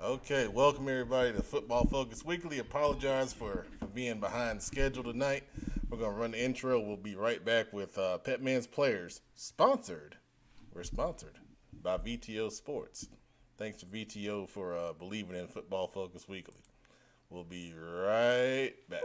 Okay, welcome everybody to Football Focus Weekly. Apologize for being behind schedule tonight. We're going to run the intro. We'll be right back with Pet Man's Players. We're sponsored by VTO Sports. Thanks to VTO for believing in Football Focus Weekly. We'll be right back.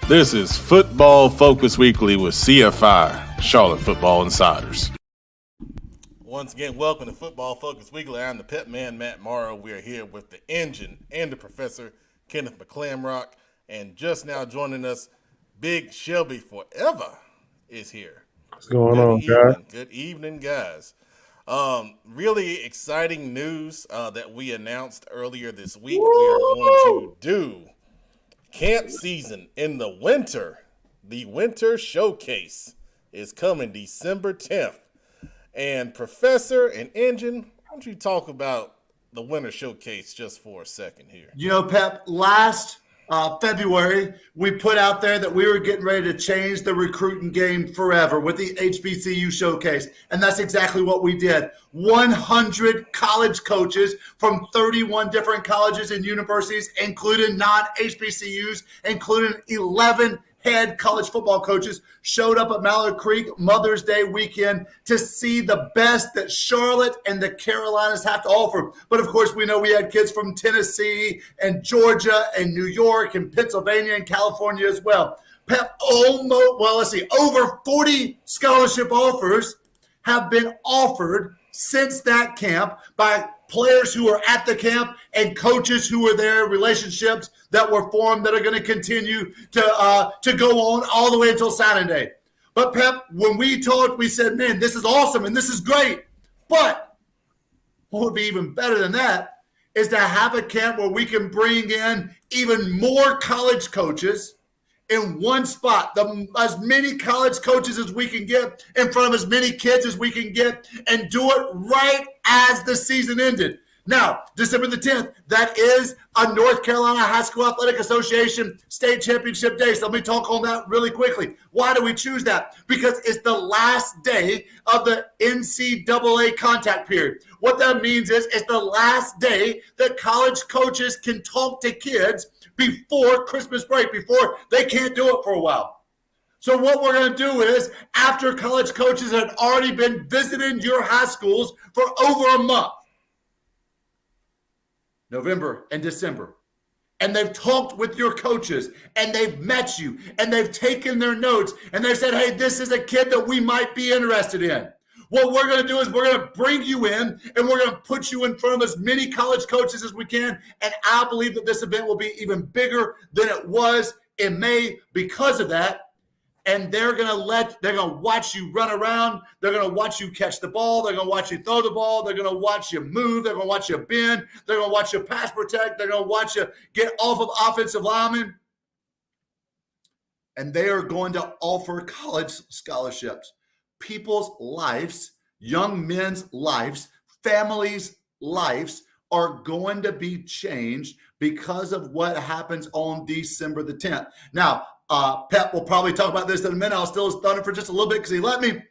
This is Football Focus Weekly with CFI, Charlotte Football Insiders. Once again, welcome to Football Focus Weekly. I'm the Pet Man, Matt Morrow. We are here with the engine and the professor, Kenneth McClamrock. And just now joining us, Big Shelby Forever is here. What's going on, guys? Good evening, guys. Really exciting news that we announced earlier this week. We are going to do camp season in the winter. The Winter Showcase is coming December 10th. And Professor and Engine, why don't you talk about the Winter Showcase just for a second here? You know, Pep, last February, we put out there that we were getting ready to change the recruiting game forever with the HBCU Showcase. And that's exactly what we did. 100 college coaches from 31 different colleges and universities, including non-HBCUs, including 11 head college football coaches, showed up at Mallard Creek Mother's Day weekend to see the best that Charlotte and the Carolinas have to offer. But of course, we know we had kids from Tennessee and Georgia and New York and Pennsylvania and California as well. Pep, over 40 scholarship offers have been offered since that camp by players who are at the camp and coaches who were there, relationships that were formed that are going to continue to go on all the way until Saturday. But Pep, when we talked, we said, man, this is awesome and this is great. But what would be even better than that is to have a camp where we can bring in even more college coaches in one spot, as many college coaches as we can get in front of as many kids as we can get, and do it right as the season ended. Now, December the 10th, that is a North Carolina High School Athletic Association state championship day. So let me talk on that really quickly. Why do we choose that? Because it's the last day of the NCAA contact period. What that means is it's the last day that college coaches can talk to kids before Christmas break, before they can't do it for a while. So what we're going to do is, after college coaches had already been visiting your high schools for over a month, November and December, and they've talked with your coaches, and they've met you, and they've taken their notes, and they said, hey, this is a kid that we might be interested in. What we're going to do is we're going to bring you in and we're going to put you in front of as many college coaches as we can. And I believe that this event will be even bigger than it was in May because of that. And they're going to watch you run around. They're going to watch you catch the ball. They're going to watch you throw the ball. They're going to watch you move. They're going to watch you bend. They're going to watch you pass protect. They're going to watch you get off of offensive linemen. And they are going to offer college scholarships. People's lives, young men's lives, families' lives are going to be changed because of what happens on December the 10th. Now, Pep will probably talk about this in a minute. I'll steal his thunder for just a little bit because he let me.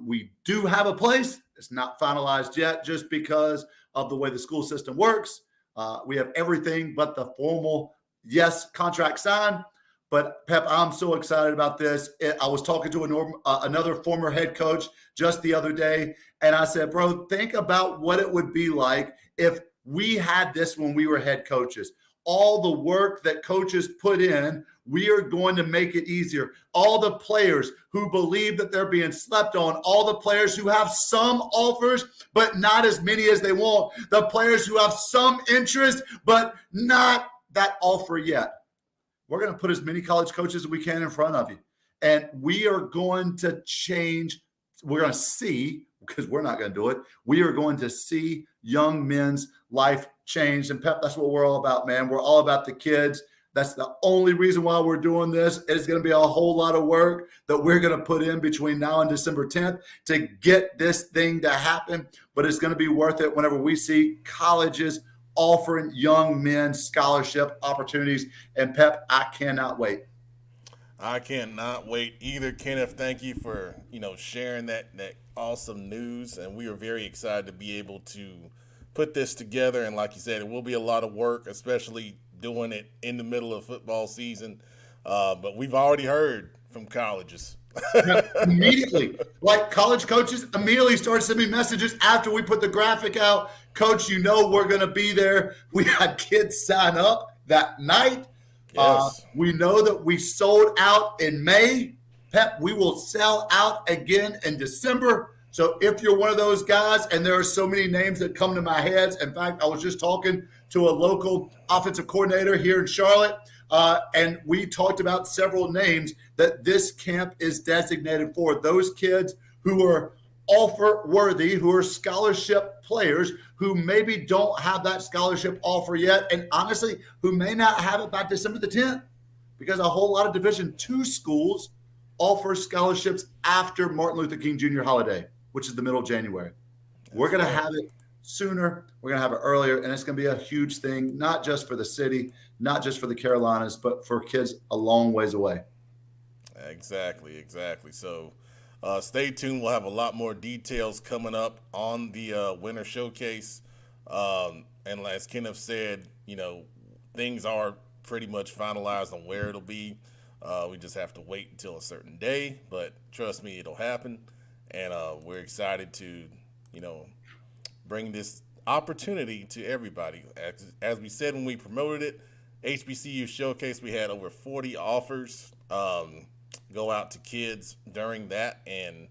We do have a place. It's not finalized yet just because of the way the school system works. We have everything but the formal, yes, contract signed. But, Pep, I'm so excited about this. I was talking to another former head coach just the other day, and I said, bro, think about what it would be like if we had this when we were head coaches. All the work that coaches put in, we are going to make it easier. All the players who believe that they're being slept on, all the players who have some offers, but not as many as they want, the players who have some interest, but not that offer yet. We're going to put as many college coaches as we can in front of you. And we are going to change. We're going to see, because we're not going to do it, we are going to see young men's life change. And, Pep, that's what we're all about, man. We're all about the kids. That's the only reason why we're doing this. It's going to be a whole lot of work that we're going to put in between now and December 10th to get this thing to happen. But it's going to be worth it whenever we see colleges offering young men scholarship opportunities. And, Pep, I cannot wait. I cannot wait either. Kenneth, thank you for, sharing that awesome news. And we are very excited to be able to put this together. And like you said, it will be a lot of work, especially doing it in the middle of football season. But we've already heard from colleges. Immediately, like college coaches immediately started sending me messages after we put the graphic out. Coach, we're going to be there. We had kids sign up that night. Yes. We know that we sold out in May. Pep, we will sell out again in December. So if you're one of those guys, and there are so many names that come to my head. In fact, I was just talking to a local offensive coordinator here in Charlotte, and we talked about several names that this camp is designated for. Those kids who are offer worthy, who are scholarship players, who maybe don't have that scholarship offer yet, and honestly, who may not have it by December the 10th, because a whole lot of Division II schools offer scholarships after Martin Luther King Jr. holiday, which is the middle of January. We're going to have it sooner. We're going to have it earlier, and it's going to be a huge thing, not just for the city, not just for the Carolinas, but for kids a long ways away. Exactly. So stay tuned. We'll have a lot more details coming up on the Winter Showcase. And as Kenneth said, things are pretty much finalized on where it'll be. We just have to wait until a certain day, but trust me, it'll happen. And we're excited to, bring this opportunity to everybody. As we said when we promoted it, HBCU Showcase, we had over 40 offers go out to kids during that. And,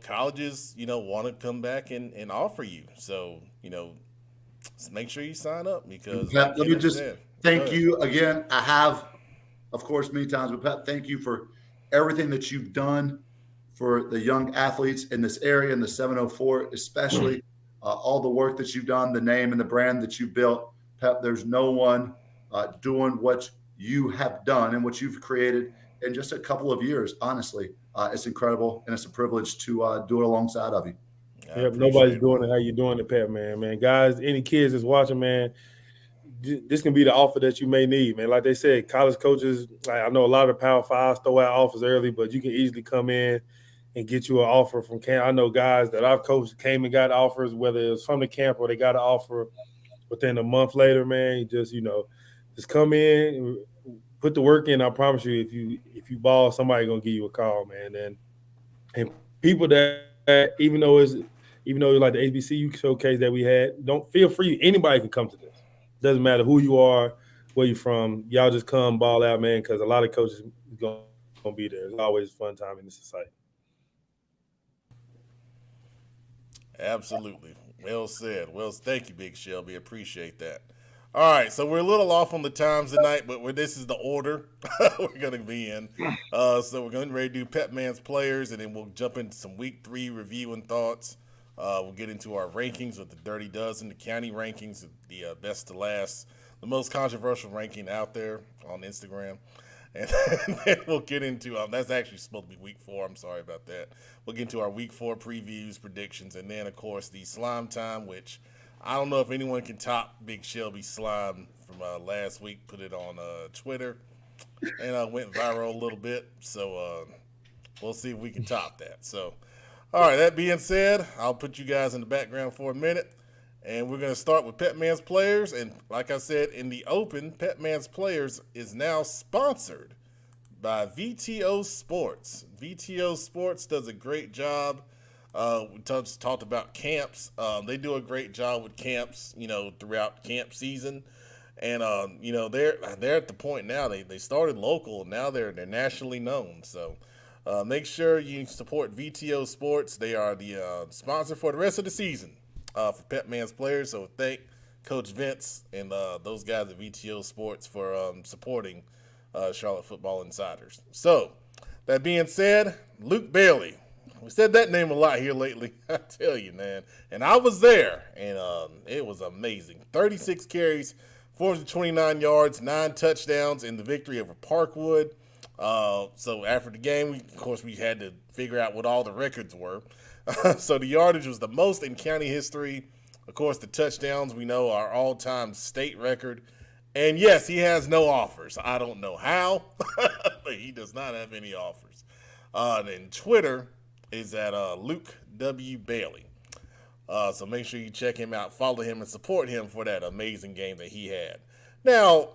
colleges, want to come back and offer you. So, make sure you sign up because Pat, let me just thank you again. I have, of course, many times, but Pat, thank you for everything that you've done for the young athletes in this area, in the 704, especially all the work that you've done, the name and the brand that you've built. Pep, there's no one doing what you have done and what you've created in just a couple of years. Honestly, it's incredible, and it's a privilege to do it alongside of you. Yep, nobody's doing it how you doing it, Pep, man. Guys, any kids that's watching, man, this can be the offer that you may need, man. Like they said, college coaches, I know a lot of Power Fives throw out offers early, but you can easily come in and get you an offer from camp. I know guys that I've coached came and got offers, whether it was from the camp or they got an offer within a month later, man. You just come in, put the work in. I promise you, if you ball, somebody's gonna give you a call, man. And people that even though it's like the HBCU showcase that we had, don't feel free. Anybody can come to this. Doesn't matter who you are, where you're from. Y'all just come ball out, man, because a lot of coaches gonna be there. It's always a fun time in this society. Absolutely. Well said. Well, thank you, Big Shelby. Appreciate that. All right, so we're a little off on the times tonight, but this is the order we're going to be in. So we're going to do Pep Man's players, and then we'll jump into some Week 3 review and thoughts. We'll get into our rankings with the Dirty Dozen, the county rankings, the best to last, the most controversial ranking out there on Instagram. And then we'll get into that's actually supposed to be Week 4. I'm sorry about that. We'll get into our Week 4 previews, predictions, and then, of course, the slime time, which I don't know if anyone can top Big Shelby slime from last week. Put it on Twitter, and went viral a little bit. So we'll see if we can top that. So, all right, that being said, I'll put you guys in the background for a minute. And we're going to start with Pep Man's Players. And like I said in the open, Pep Man's Players is now sponsored by VTO Sports. VTO Sports does a great job. We talked about camps. They do a great job with camps, throughout camp season. And, they're at the point now. They started local. Now they're nationally known. So make sure you support VTO Sports. They are the sponsor for the rest of the season. For Pep Man's Players. So thank Coach Vince and those guys at VTO Sports for supporting Charlotte Football Insiders. So that being said, Luke Bailey. We said that name a lot here lately. I tell you, man. And I was there, and it was amazing. 36 carries, 429 yards, 9 touchdowns in the victory over Parkwood. So after the game, we had to figure out what all the records were. So the yardage was the most in county history. Of course, the touchdowns we know are all-time state record. And yes, he has no offers. I don't know how, but he does not have any offers. And Twitter is at Luke W. Bailey. So make sure you check him out, follow him, and support him for that amazing game that he had. Now,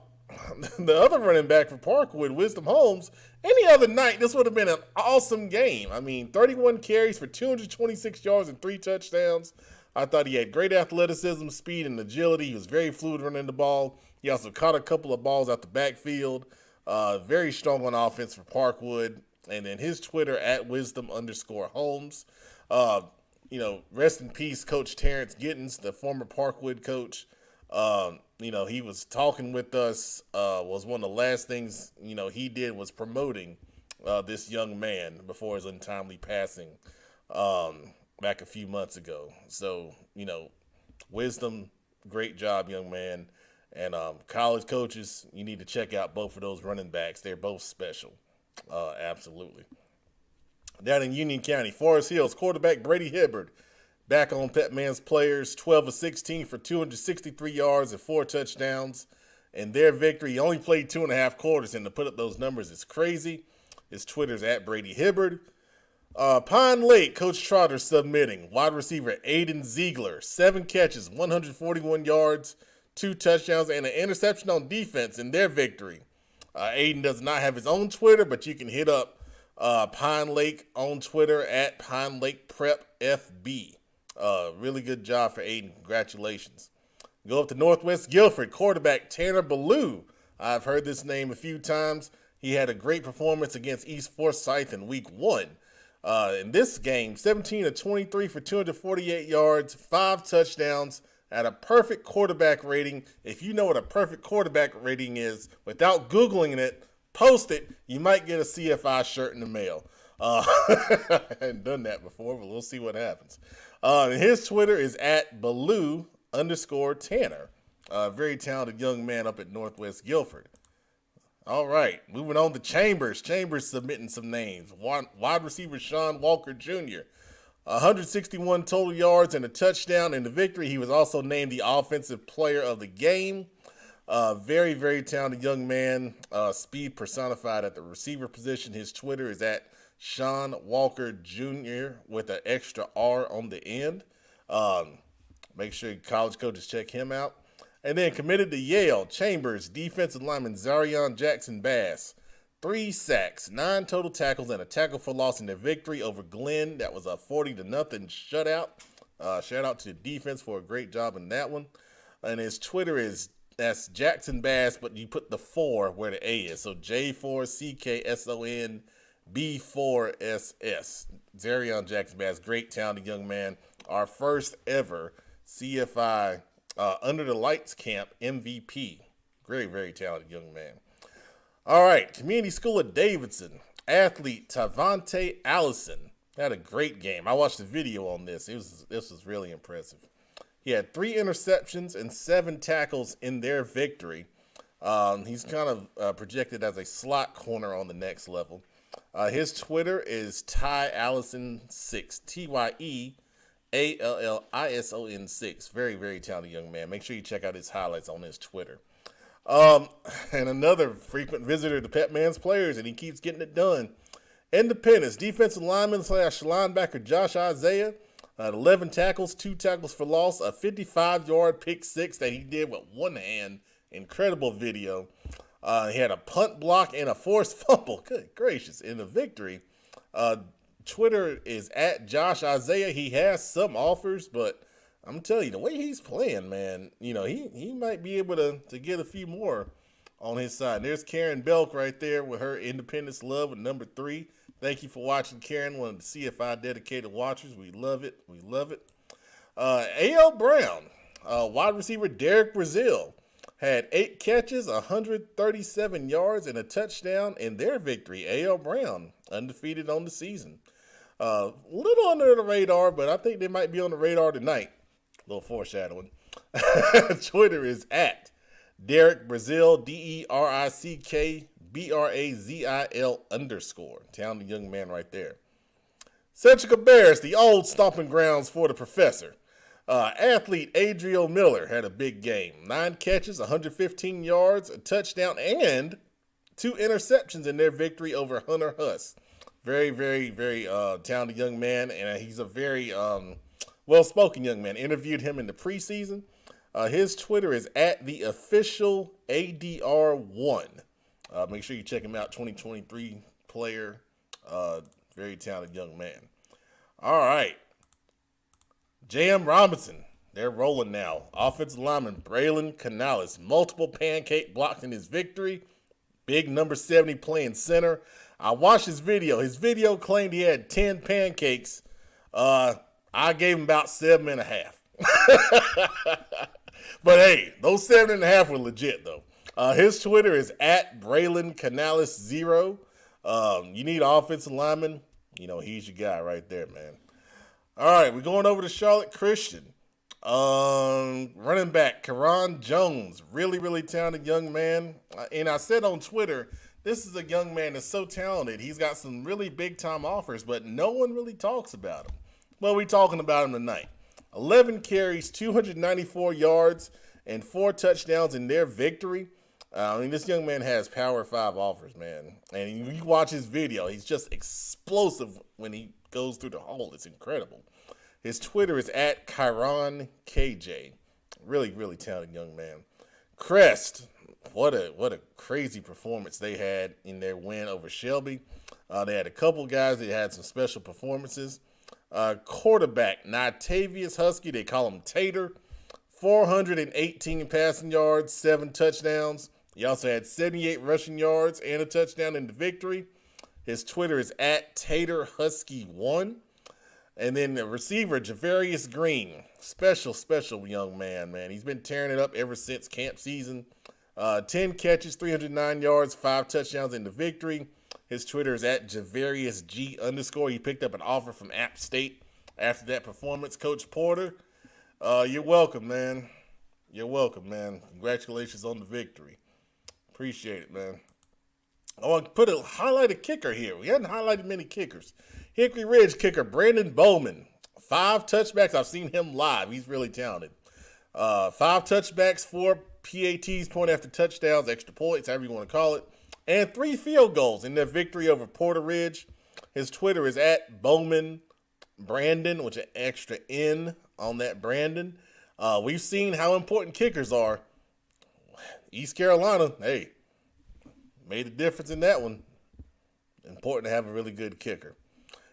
the other running back for Parkwood, Wisdom Holmes, any other night, this would have been an awesome game. I mean, 31 carries for 226 yards and 3 touchdowns. I thought he had great athleticism, speed, and agility. He was very fluid running the ball. He also caught a couple of balls out the backfield. Very strong on offense for Parkwood. And then his Twitter, at @wisdom_Holmes. Rest in peace, Coach Terrence Gittens, the former Parkwood coach. He was talking with us, was one of the last things, he did was promoting this young man before his untimely passing back a few months ago. So, Wisdom, great job, young man. And college coaches, you need to check out both of those running backs. They're both special. Absolutely. Down in Union County, Forest Hills, quarterback Brady Hibbard. Back on Pep Man's Players, 12 of 16 for 263 yards and 4 touchdowns. In their victory, he only played 2.5 quarters, and to put up those numbers is crazy. His Twitter's at Brady Hibbard. Pine Lake, Coach Trotter submitting. Wide receiver Aiden Ziegler, 7 catches, 141 yards, 2 touchdowns, and an interception on defense in their victory. Aiden does not have his own Twitter, but you can hit up Pine Lake on Twitter at Pine Lake Prep FB. Really good job for Aiden. Congratulations. Go up to Northwest Guilford, quarterback Tanner Ballou. I've heard this name a few times. He had a great performance against East Forsyth in Week 1. In this game, 17 of 23 for 248 yards, 5 touchdowns, at a perfect quarterback rating. If you know what a perfect quarterback rating is, without Googling it, post it. You might get a CFI shirt in the mail. I hadn't done that before, but we'll see what happens. His Twitter is at Ballou_Tanner. Very talented young man up at Northwest Guilford. All right, moving on to Chambers. Chambers submitting some names. Wide receiver Sean Walker Jr., 161 total yards and a touchdown in the victory. He was also named the offensive player of the game. Very, very talented young man. Speed personified at the receiver position. His Twitter is at Sean Walker Jr. with an extra R on the end. Make sure college coaches check him out. And then committed to Yale, Chambers, defensive lineman Zarion Jackson Bass. 3 sacks, 9 total tackles, and a tackle for loss in their victory over Glenn. That was a 40-0 shutout. Shout out to the defense for a great job in that one. And his Twitter that's Jackson Bass, but you put the 4 where the A is. So J4CKSON B4SS. Zarion Jackson-Bass, great talented young man. Our first ever CFI Under the Lights Camp MVP. Very, very talented young man. All right, Community School of Davidson. Athlete Tavante Allison had a great game. I watched the video on this. This was really impressive. He had 3 interceptions and 7 tackles in their victory. He's kind of projected as a slot corner on the next level. His Twitter is TyeAllison6, TyeAllison6. Very, very talented young man. Make sure you check out his highlights on his Twitter. And another frequent visitor to Pep Man's Players, and he keeps getting it done. Independence defensive lineman / linebacker Josh Isaiah, 11 tackles, 2 tackles for loss, a 55-yard pick six that he did with one hand. Incredible video. He had a punt block and a forced fumble. Good gracious, in the victory. Twitter is at Josh Isaiah. He has some offers, but I'm telling you, the way he's playing, man, he might be able to get a few more on his side. And there's Karen Belk right there with her Independence Love with number 3. Thank you for watching, Karen, one of the CFI dedicated watchers. We love it. We love it. A.L. Brown, wide receiver Derek Brazil, had 8 catches, 137 yards, and a touchdown in their victory. A.L. Brown, undefeated on the season. Little under the radar, but I think they might be on the radar tonight. A little foreshadowing. Twitter is at Derek Brazil, DerickBrazil _. Talented young man right there. Central Bears, the old stomping grounds for the professor. Athlete Adriel Miller had a big game. 9 catches, 115 yards, a touchdown, and 2 interceptions in their victory over Hunter Huss. Very, very, very talented young man, and he's a very well-spoken young man. Interviewed him in the preseason. His Twitter is at the official ADR1. Make sure you check him out, 2023 player. Very talented young man. All right. J.M. Robinson, they're rolling now. Offensive lineman Braylon Canales, multiple pancake blocks in his victory. Big number 70 playing center. I watched his video. His video claimed he had 10 pancakes. I gave him about 7.5. But hey, those 7.5 were legit though. His Twitter is at Braylon Canales 0. You need offensive lineman, he's your guy right there, man. All right, we're going over to Charlotte Christian. Running back Karan Jones, really, really talented young man. And I said on Twitter, this is a young man that's so talented. He's got some really big-time offers, but no one really talks about him. Well, we're talking about him tonight. 11 carries, 294 yards, and 4 touchdowns in their victory. This young man has Power 5 offers, man. And you watch his video, he's just explosive when he goes through the hole. It's incredible. His Twitter is at Chiron KJ. Really, really talented young man. Crest, what a crazy performance they had in their win over Shelby. They had a couple guys that had some special performances. Quarterback, Natavius Husky, they call him Tater. 418 passing yards, 7 touchdowns. He also had 78 rushing yards and a touchdown in the victory. His Twitter is at TaterHusky1. And then the receiver, Javarius Green, special young man. He's been tearing it up ever since camp season. 10 catches, 309 yards, 5 touchdowns in the victory. His Twitter is at JavariusG_. He picked up an offer from App State after that performance. Coach Porter, you're welcome, man. You're welcome, man. Congratulations on the victory. Appreciate it, man. I want to highlight a kicker here. We hadn't highlighted many kickers. Hickory Ridge kicker Brandon Bowman. 5 touchbacks. I've seen him live. He's really talented. 5 touchbacks, 4 PATs, point after touchdowns, extra points, however you want to call it, and 3 field goals in their victory over Porter Ridge. His Twitter is at Bowman Brandon, with an extra N on that Brandon. We've seen how important kickers are. East Carolina, hey, made a difference in that one. Important to have a really good kicker.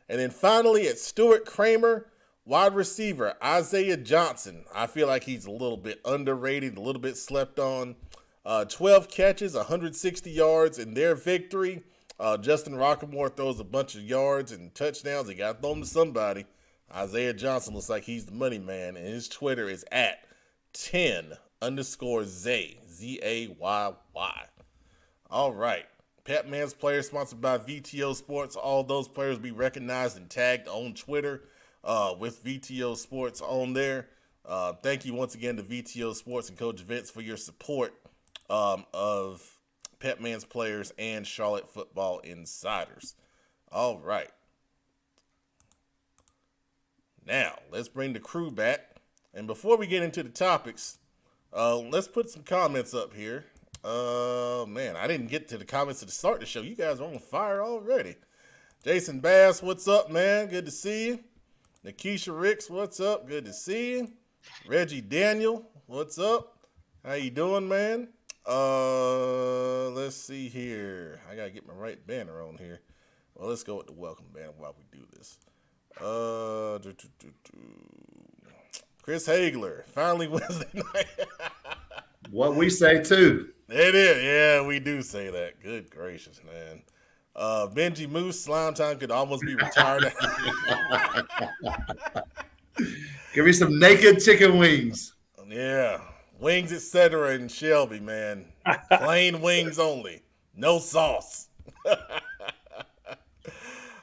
And then finally, at Stuart Kramer, wide receiver Isaiah Johnson. I feel like he's a little bit underrated, a little bit slept on. 12 catches, 160 yards in their victory. Justin Rockamore throws a bunch of yards and touchdowns. He got to throw them to somebody. Isaiah Johnson looks like he's the money man, and his Twitter is at 10_Zay, Zayy. All right. Pat Man's Players, sponsored by VTO Sports. All those players will be recognized and tagged on Twitter with VTO Sports on there. Thank you once again to VTO Sports and Coach Vince for your support of Pat Man's Players and Charlotte Football Insiders. All right. Now, let's bring the crew back. And before we get into the topics, let's put some comments up here. Man, I didn't get to the comments at the start of the show. You guys are on fire already. Jason Bass, what's up, man? Good to see you. Nikisha Ricks, what's up? Good to see you. Reggie Daniel, what's up? How you doing, man? Let's see here. I gotta get my right banner on here. Well, let's go with the welcome banner while we do this. Chris Hagler, finally Wednesday night. What we say too. It is, yeah, we do say that. Good gracious, man. Benji Moose, Slime Time could almost be retired. Give me some naked chicken wings. Yeah, wings, etc. in Shelby, man. Plain wings only, no sauce.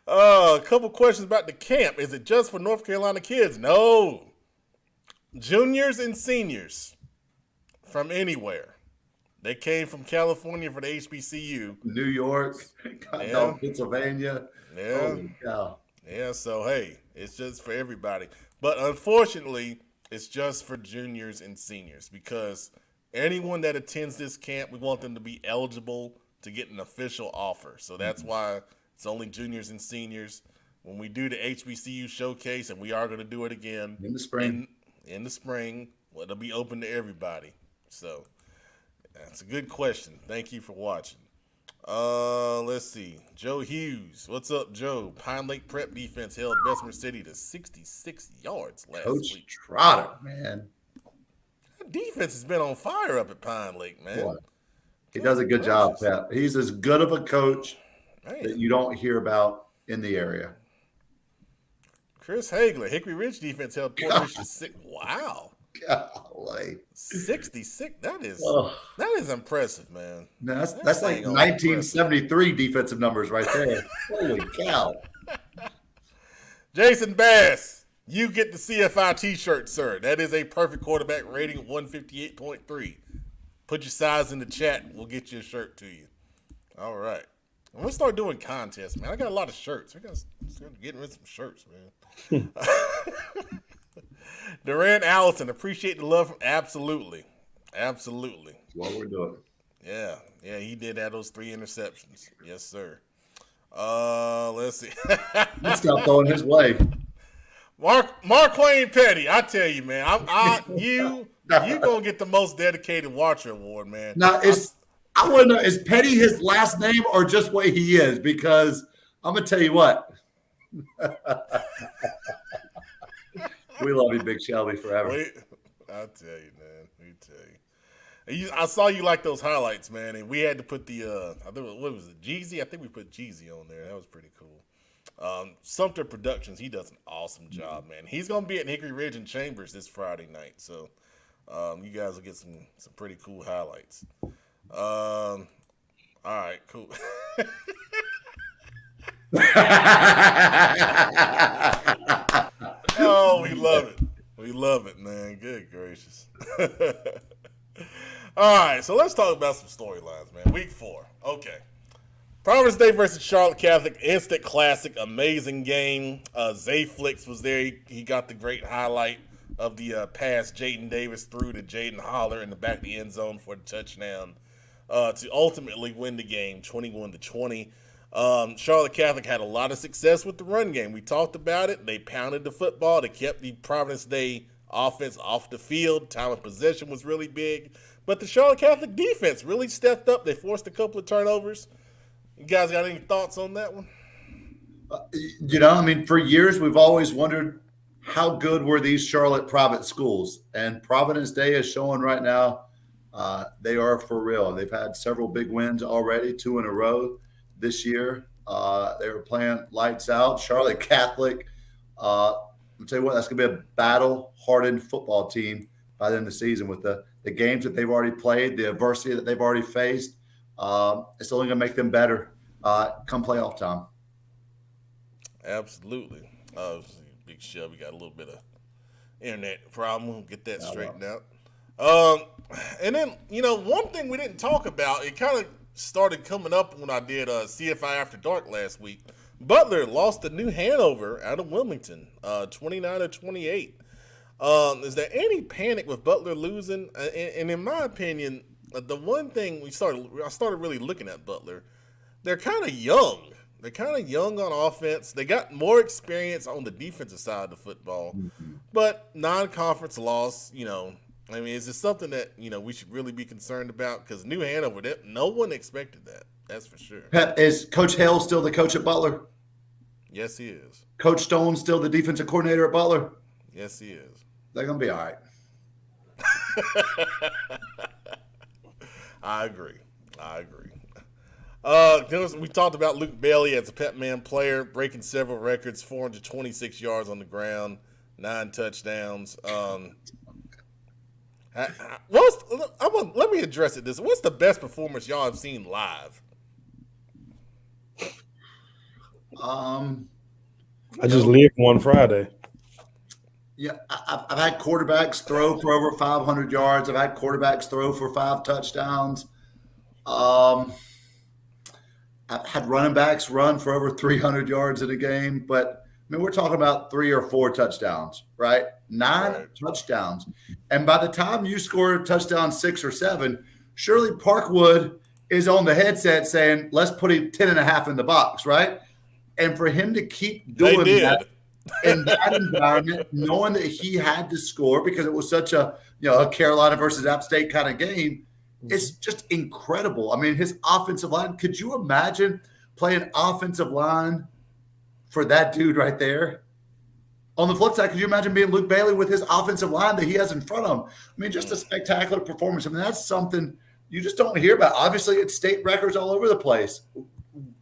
A couple questions about the camp. Is it just for North Carolina kids? No. Juniors and seniors from anywhere. They came from California for the HBCU. New York, Yeah. Pennsylvania. Yeah. Holy cow. Yeah, so hey, it's just for everybody. But unfortunately, it's just for juniors and seniors because anyone that attends this camp, we want them to be eligible to get an official offer. So that's why it's only juniors and seniors. When we do the HBCU showcase, and we are going to do it again In the spring. in the spring, well, it'll be open to everybody. So that's a good question. Thank you for watching. Let's see. Joe Hughes. What's up, Joe? Pine Lake Prep defense held Bessemer City to 66 yards last Coach week. Trotter, man. That defense has been on fire up at Pine Lake, man. Boy, he does a good job, Pat. He's as good of a coach Man. that you don't hear about in the area. Chris Hagler. Hickory Ridge defense held Portridge to 6. Wow. Golly. 66. That Oh. is impressive, man. That's That like ain't all 1973 defensive numbers right there. Holy cow. Jason Bass, you get the CFI t-shirt, sir. That is a perfect quarterback rating, 158.3. Put your size in the chat. We'll get you a shirt to you. All right. And we'll start doing contests, man. I got a lot of shirts. I got to start getting rid of some shirts, man. Durant Allison, appreciate the love. Absolutely. Absolutely. That's what we're doing. Yeah. Yeah, he did have those 3 interceptions. Yes, sir. Let's see. Let's stop throwing his way. Mark Wayne Petty, I tell you, man, you gonna get the most dedicated watcher award, man. Now, I want to know, is Petty his last name or just what he is? Because I'm going to tell you what. We love you, Big Shelby, forever. I tell you, man. We tell you. I saw you like those highlights, man, and we had to put the I think what was it, Jeezy? I think we put Jeezy on there. That was pretty cool. Sumter Productions, he does an awesome job, man. He's gonna be at Hickory Ridge and Chambers this Friday night, so you guys will get some pretty cool highlights. All right, cool. Oh, we love it. We love it, man. Good gracious. All right, so let's talk about some storylines, man. Week 4. Okay. Providence Day versus Charlotte Catholic. Instant classic. Amazing game. Zay Flicks was there. He got the great highlight of the pass Jaden Davis threw to Jaden Holler in the back of the end zone for the touchdown to ultimately win the game 21-20. Charlotte Catholic had a lot of success with the run game. We talked about it. They pounded the football. They kept the Providence Day offense off the field. Time of possession was really big. But the Charlotte Catholic defense really stepped up. They forced a couple of turnovers. You guys got any thoughts on that one? For years we've always wondered how good were these Charlotte private schools. And Providence Day is showing right now they are for real. They've had several big wins already, 2 in a row. this year. They were playing lights out. Charlotte Catholic. I'll tell you what, that's going to be a battle-hardened football team by the end of the season with the games that they've already played, the adversity that they've already faced. It's only going to make them better come playoff time. Absolutely. Big Shelby got a little bit of internet problem. We'll get that straightened out. And then, one thing we didn't talk about, it kind of started coming up when I did CFI After Dark last week. Butler lost to New Hanover out of Wilmington, 29-28. Is there any panic with Butler losing? And in my opinion, the one thing I started really looking at Butler, they're kind of young. They're kind of young on offense. They got more experience on the defensive side of the football, but non-conference loss, is it something that, we should really be concerned about? Because New Hanover, no one expected that. That's for sure. Is Coach Hale still the coach at Butler? Yes, he is. Coach Stone still the defensive coordinator at Butler? Yes, he is. They're going to be all right. I agree. We talked about Luke Bailey as a Petman player, breaking several records, 426 yards on the ground, 9 touchdowns. Let me address it this. What's the best performance y'all have seen live? I just lived one Friday. Yeah, I've had quarterbacks throw for over 500 yards. I've had quarterbacks throw for 5 touchdowns. I've had running backs run for over 300 yards in a game. But, we're talking about 3 or 4 touchdowns, right? 9 touchdowns. And by the time you score a touchdown 6 or 7, Shirley Parkwood is on the headset saying, let's put him 10.5 in the box, right? And for him to keep doing that in that environment, knowing that he had to score because it was such a Carolina versus App State kind of game, it's just incredible. His offensive line, could you imagine playing offensive line for that dude right there? On the flip side, could you imagine being Luke Bailey with his offensive line that he has in front of him? Just a spectacular performance. That's something you just don't hear about. Obviously, it's state records all over the place.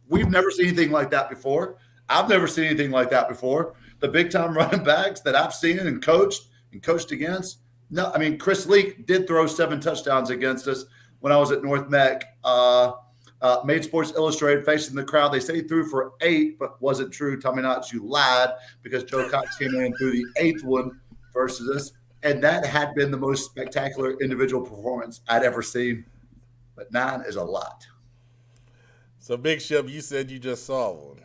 We've never seen anything like that before. I've never seen anything like that before. The big-time running backs that I've seen and coached against. No, Chris Leak did throw 7 touchdowns against us when I was at North Mech. Made Sports Illustrated facing the crowd. They say he threw for 8, but wasn't true. Tommy Knox, you lied because Joe Cox came in and threw the 8th one versus us. And that had been the most spectacular individual performance I'd ever seen. But 9 is a lot. So, Big Shep, you said you just saw one.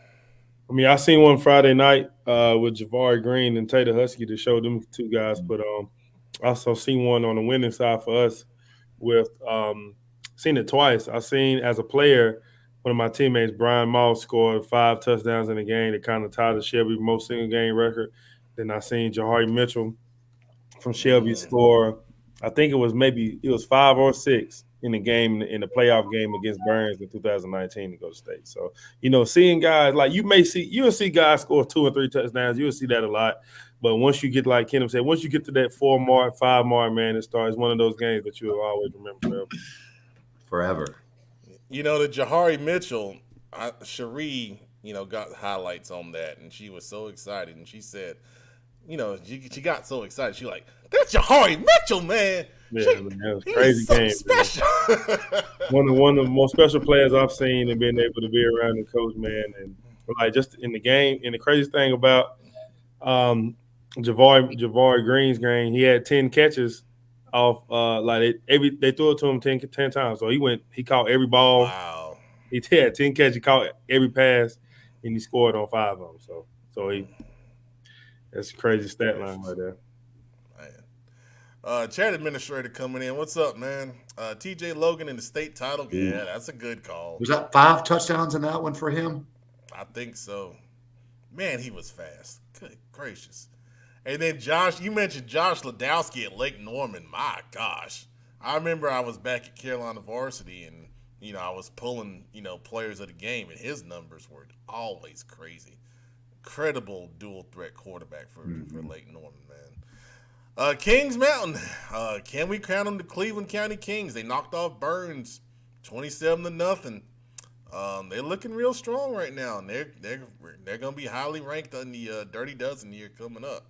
I seen one Friday night with Javari Green and Tater Husky to show them 2 guys. But I also seen one on the winning side for us with seen it twice. I seen as a player, one of my teammates, Brian Moss, scored 5 touchdowns in a game that kind of tied the Shelby most single game record. Then I seen Jahari Mitchell from Shelby score, I think it was 5 or 6 in the game, in the playoff game against Burns in 2019 to go to state. So, seeing guys like you'll see guys score 2 and 3 touchdowns. You'll see that a lot. But once you get, like Kenneth said, once you get to that 4 mark, 5 mark, man, it's one of those games that you'll always remember forever. The Jahari Mitchell, Cherie, got highlights on that, and she was so excited. And she said, she got so excited. She like, that's Jahari Mitchell, man. Yeah, man, that was crazy game. Special. one of the most special players I've seen and being able to be around the coach, man. And like just in the game, and the craziest thing about Javari Green's game, he had 10 catches off they threw it to him 10 times. So he caught every ball. Wow. He had 10 catches, he caught every pass, and he scored on 5 of them. So that's a crazy stat line right there. Chat administrator coming in. What's up, man? TJ Logan in the state title. Yeah, that's a good call. Was that 5 touchdowns in that one for him? I think so. Man, he was fast. Good gracious. And then Josh, you mentioned Josh Ladowski at Lake Norman. My gosh. I remember I was back at Carolina Varsity and, I was pulling, players of the game, and his numbers were always crazy. Incredible dual threat quarterback for Lake Norman, man. Kings Mountain. Can we count them the Cleveland County Kings? They knocked off Burns 27-0. They're looking real strong right now, and they're going to be highly ranked on the Dirty Dozen year coming up.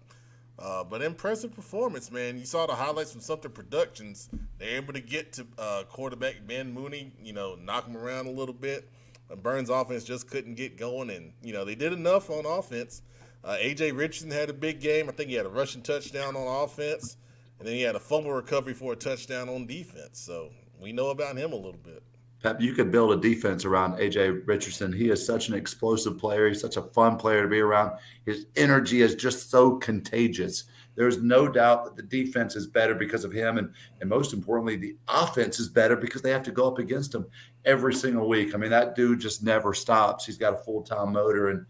But impressive performance, man. You saw the highlights from Sumter Productions. They're able to get to quarterback Ben Mooney, knock him around a little bit. Burns' offense just couldn't get going, and they did enough on offense. A.J. Richardson had a big game. I think he had a rushing touchdown on offense, and then he had a fumble recovery for a touchdown on defense. So we know about him a little bit. Pep, you could build a defense around A.J. Richardson. He is such an explosive player. He's such a fun player to be around. His energy is just so contagious. There's no doubt that the defense is better because of him, and most importantly, the offense is better because they have to go up against him every single week. I mean, that dude just never stops. He's got a full-time motor, and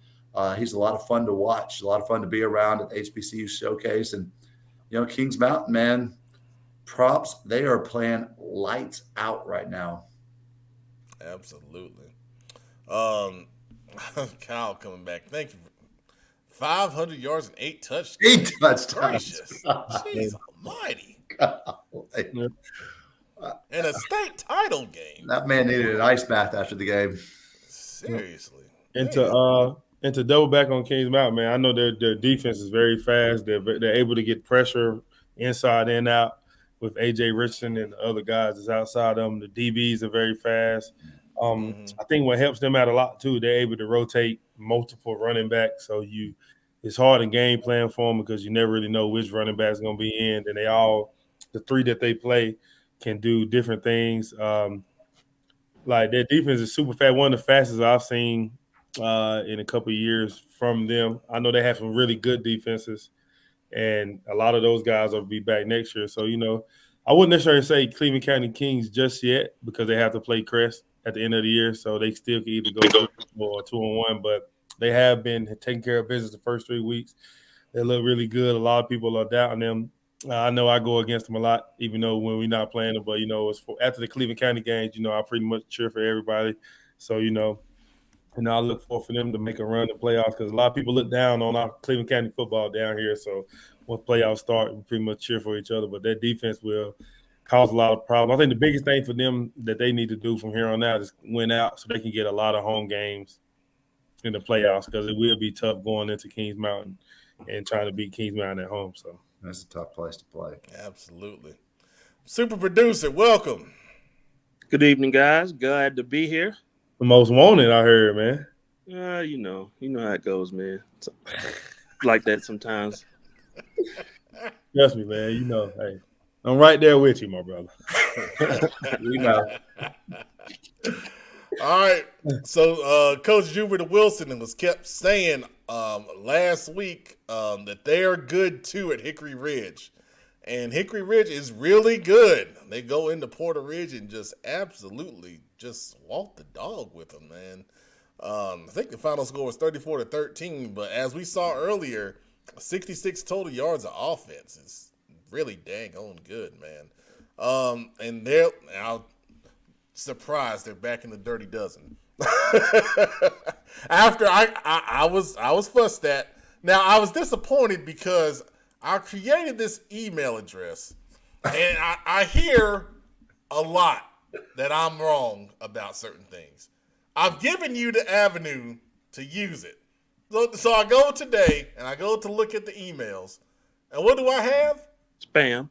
he's a lot of fun to watch, a lot of fun to be around at the HBCU Showcase. And, Kings Mountain, man, props. They are playing lights out right now. Absolutely. Kyle coming back. Thank you. 500 yards and 8 touchdowns. 8 touchdowns. Gracious. Jeez almighty. And a state title game. That man needed an ice bath after the game. Seriously. And to double back on Kings Mountain, man, I know their defense is very fast. They're able to get pressure inside and out with A.J. Richardson and the other guys that's outside them. The DBs are very fast. I think what helps them out a lot too, they're able to rotate multiple running backs. So it's hard to game plan for them because you never really know which running back is going to be in. And the three that they play can do different things. Like their defense is super fast. One of the fastest I've seen in a couple of years from them. I know they have some really good defenses, and a lot of those guys will be back next year. So, I wouldn't necessarily say Cleveland County Kings just yet because they have to play Crest at the end of the year. So they still can either go 2-1, but they have been taking care of business the first 3 weeks. They look really good. A lot of people are doubting them. I know I go against them a lot, even though when we're not playing them. But, after the Cleveland County games, I pretty much cheer for everybody. So, I look forward for them to make a run to playoffs because a lot of people look down on our Cleveland County football down here. So once playoffs start, we pretty much cheer for each other. But their defense will cause a lot of problems. I think the biggest thing for them that they need to do from here on out is win out so they can get a lot of home games in the playoffs because it will be tough going into Kings Mountain and trying to beat Kings Mountain at home. So that's a tough place to play. Absolutely. Super producer, welcome. Good evening, guys. Glad to be here. The most wanted, I heard, man. You know how it goes, man. Like that sometimes. Trust me, man. Hey, I'm right there with you, my brother. All right. So Coach Jupiter Wilson was kept saying last week that they are good too at Hickory Ridge. And Hickory Ridge is really good. They go into Porter Ridge and just absolutely just walk the dog with them, man. I think the final score was 34-13, but as we saw earlier, 66 total yards of offense is really dang on good, man. And they're now surprised they're back in the Dirty Dozen. After I was fussed at. Now I was disappointed because I created this email address, and I hear a lot that I'm wrong about certain things. I've given you the avenue to use it. So I go today, and I go to look at the emails, and what do I have? Spam.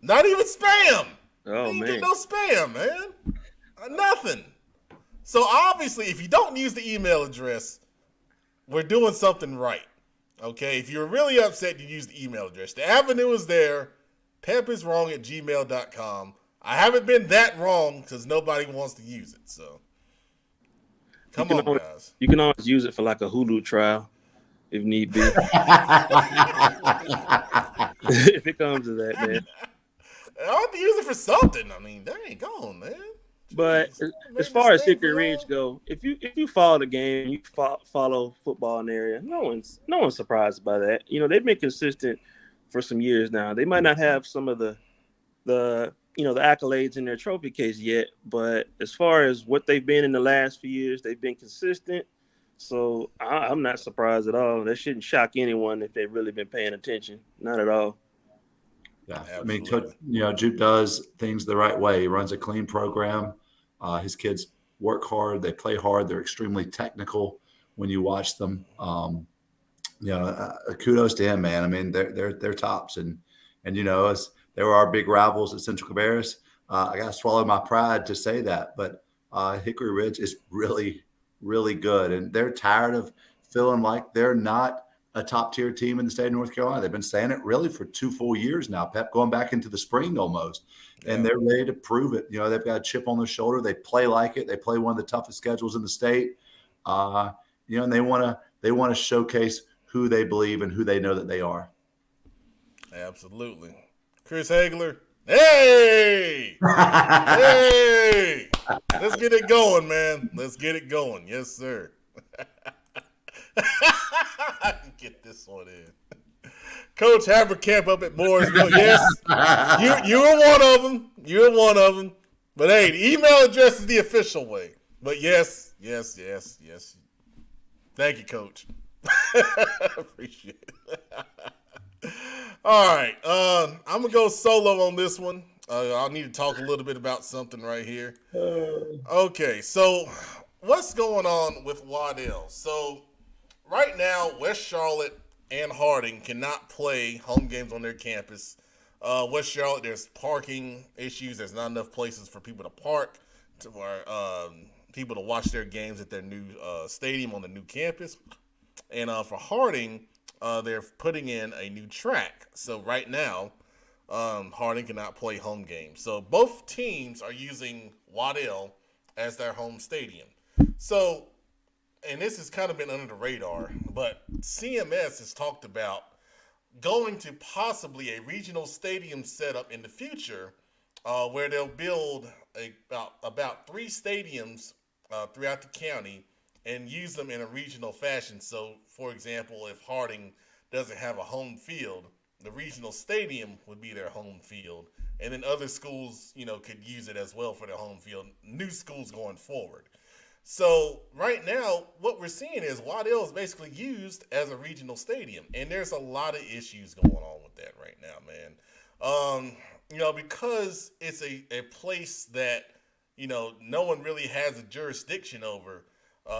Not even spam. Oh, you man. get no spam, man. Nothing. So obviously, if you don't use the email address, we're doing something right. Okay, if you're really upset, you use the email address. The avenue is there. pepiswrong@gmail.com. I haven't been that wrong because nobody wants to use it. So, come on, guys. You can always use it for like a Hulu trial if need be. If it comes to that, man. I have to use it for something. I mean, dang, go on, man. But as far as Hickory Ridge go, if you follow the game, you follow football in the area, no one's surprised by that. They've been consistent for some years now. They might not have some of the accolades in their trophy case yet, but as far as what they've been in the last few years, they've been consistent. So I'm not surprised at all. That shouldn't shock anyone if they've really been paying attention. Not at all. Yeah, absolutely. Jupe does things the right way. He runs a clean program. His kids work hard, they play hard, they're extremely technical when you watch them. Kudos to him, man. I mean, they're tops, and as they were our big rivals at Central Cabarrus. I got to swallow my pride to say that, but Hickory Ridge is really, really good, and they're tired of feeling like they're not a top-tier team in the state of North Carolina. They've been saying it really for 2 full years now, Pep, going back into the spring almost, and they're ready to prove it. They've got a chip on their shoulder. They play like it. They play one of the toughest schedules in the state, and they want to showcase who they believe and who they know that they are. Absolutely. Chris Hagler. Hey! Hey! Let's get it going, man. Let's get it going. Yes, sir. Get this one in. Coach Haverkamp up at Mooresville. Yes, you were one of them. You're one of them. But hey, the email address is the official way. But yes. Thank you, Coach. Appreciate it. All right, I'm gonna go solo on this one. I'll need to talk a little bit about something right here. Okay, so what's going on with Waddell? So right now, West Charlotte and Harding cannot play home games on their campus. West Charlotte, there's parking issues. There's not enough places for people to park, for people to watch their games at their new stadium on the new campus. And for Harding, they're putting in a new track. So right now, Harding cannot play home games. So both teams are using Waddell as their home stadium. So, and this has kind of been under the radar, but CMS has talked about going to possibly a regional stadium setup in the future, where they'll build about 3 stadiums throughout the county and use them in a regional fashion. So, for example, if Harding doesn't have a home field, the regional stadium would be their home field. And then other schools, could use it as well for their home field, new schools going forward. So right now, what we're seeing is Waddell is basically used as a regional stadium. And there's a lot of issues going on with that right now, man. Because it's a place that, no one really has a jurisdiction over.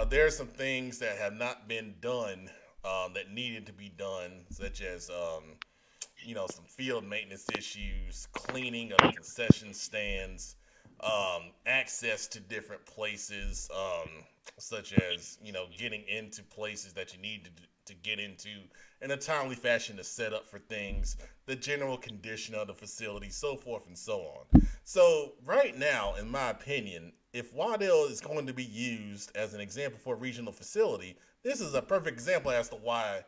There are some things that have not been done that needed to be done, such as, some field maintenance issues, cleaning of concession stands, access to different places, such as, getting into places that you need to get into in a timely fashion to set up for things, the general condition of the facility, so forth and so on. So right now, in my opinion, if Waddell is going to be used as an example for a regional facility, this is a perfect example as to why,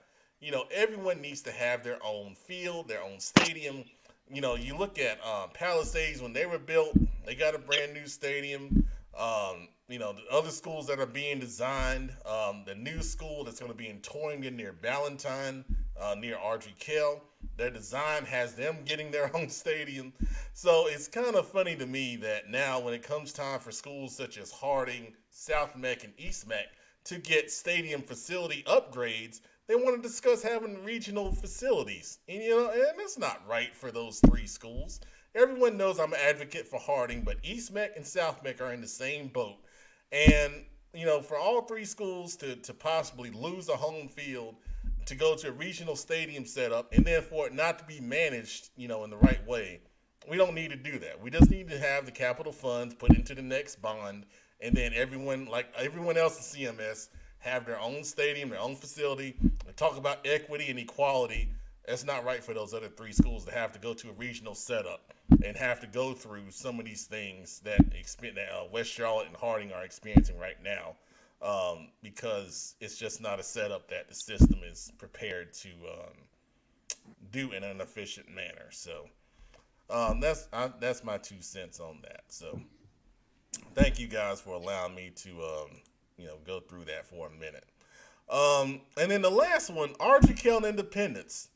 everyone needs to have their own field, their own stadium. You look at Palisades when they were built, they got a brand new stadium. The other schools that are being designed, the new school that's going to be in Torrington near Ballantyne, near Audrey Kell, their design has them getting their own stadium. So it's kind of funny to me that now when it comes time for schools such as Harding, South Meck, and East Meck to get stadium facility upgrades, they want to discuss having regional facilities. And, and that's not right for those 3 schools. Everyone knows I'm an advocate for Harding, but East Meck and South Meck are in the same boat. And, for all 3 schools to possibly lose a home field, to go to a regional stadium setup, and then for it not to be managed, in the right way, we don't need to do that. We just need to have the capital funds put into the next bond, and then everyone, like everyone else in CMS, have their own stadium, their own facility, and talk about equity and equality. That's not right for those other 3 schools to have to go to a regional setup and have to go through some of these things that West Charlotte and Harding are experiencing right now, because it's just not a setup that the system is prepared to do in an efficient manner. So that's my 2 cents on that. So thank you guys for allowing me to go through that for a minute. And then the last one, Audrey Kell and Independence.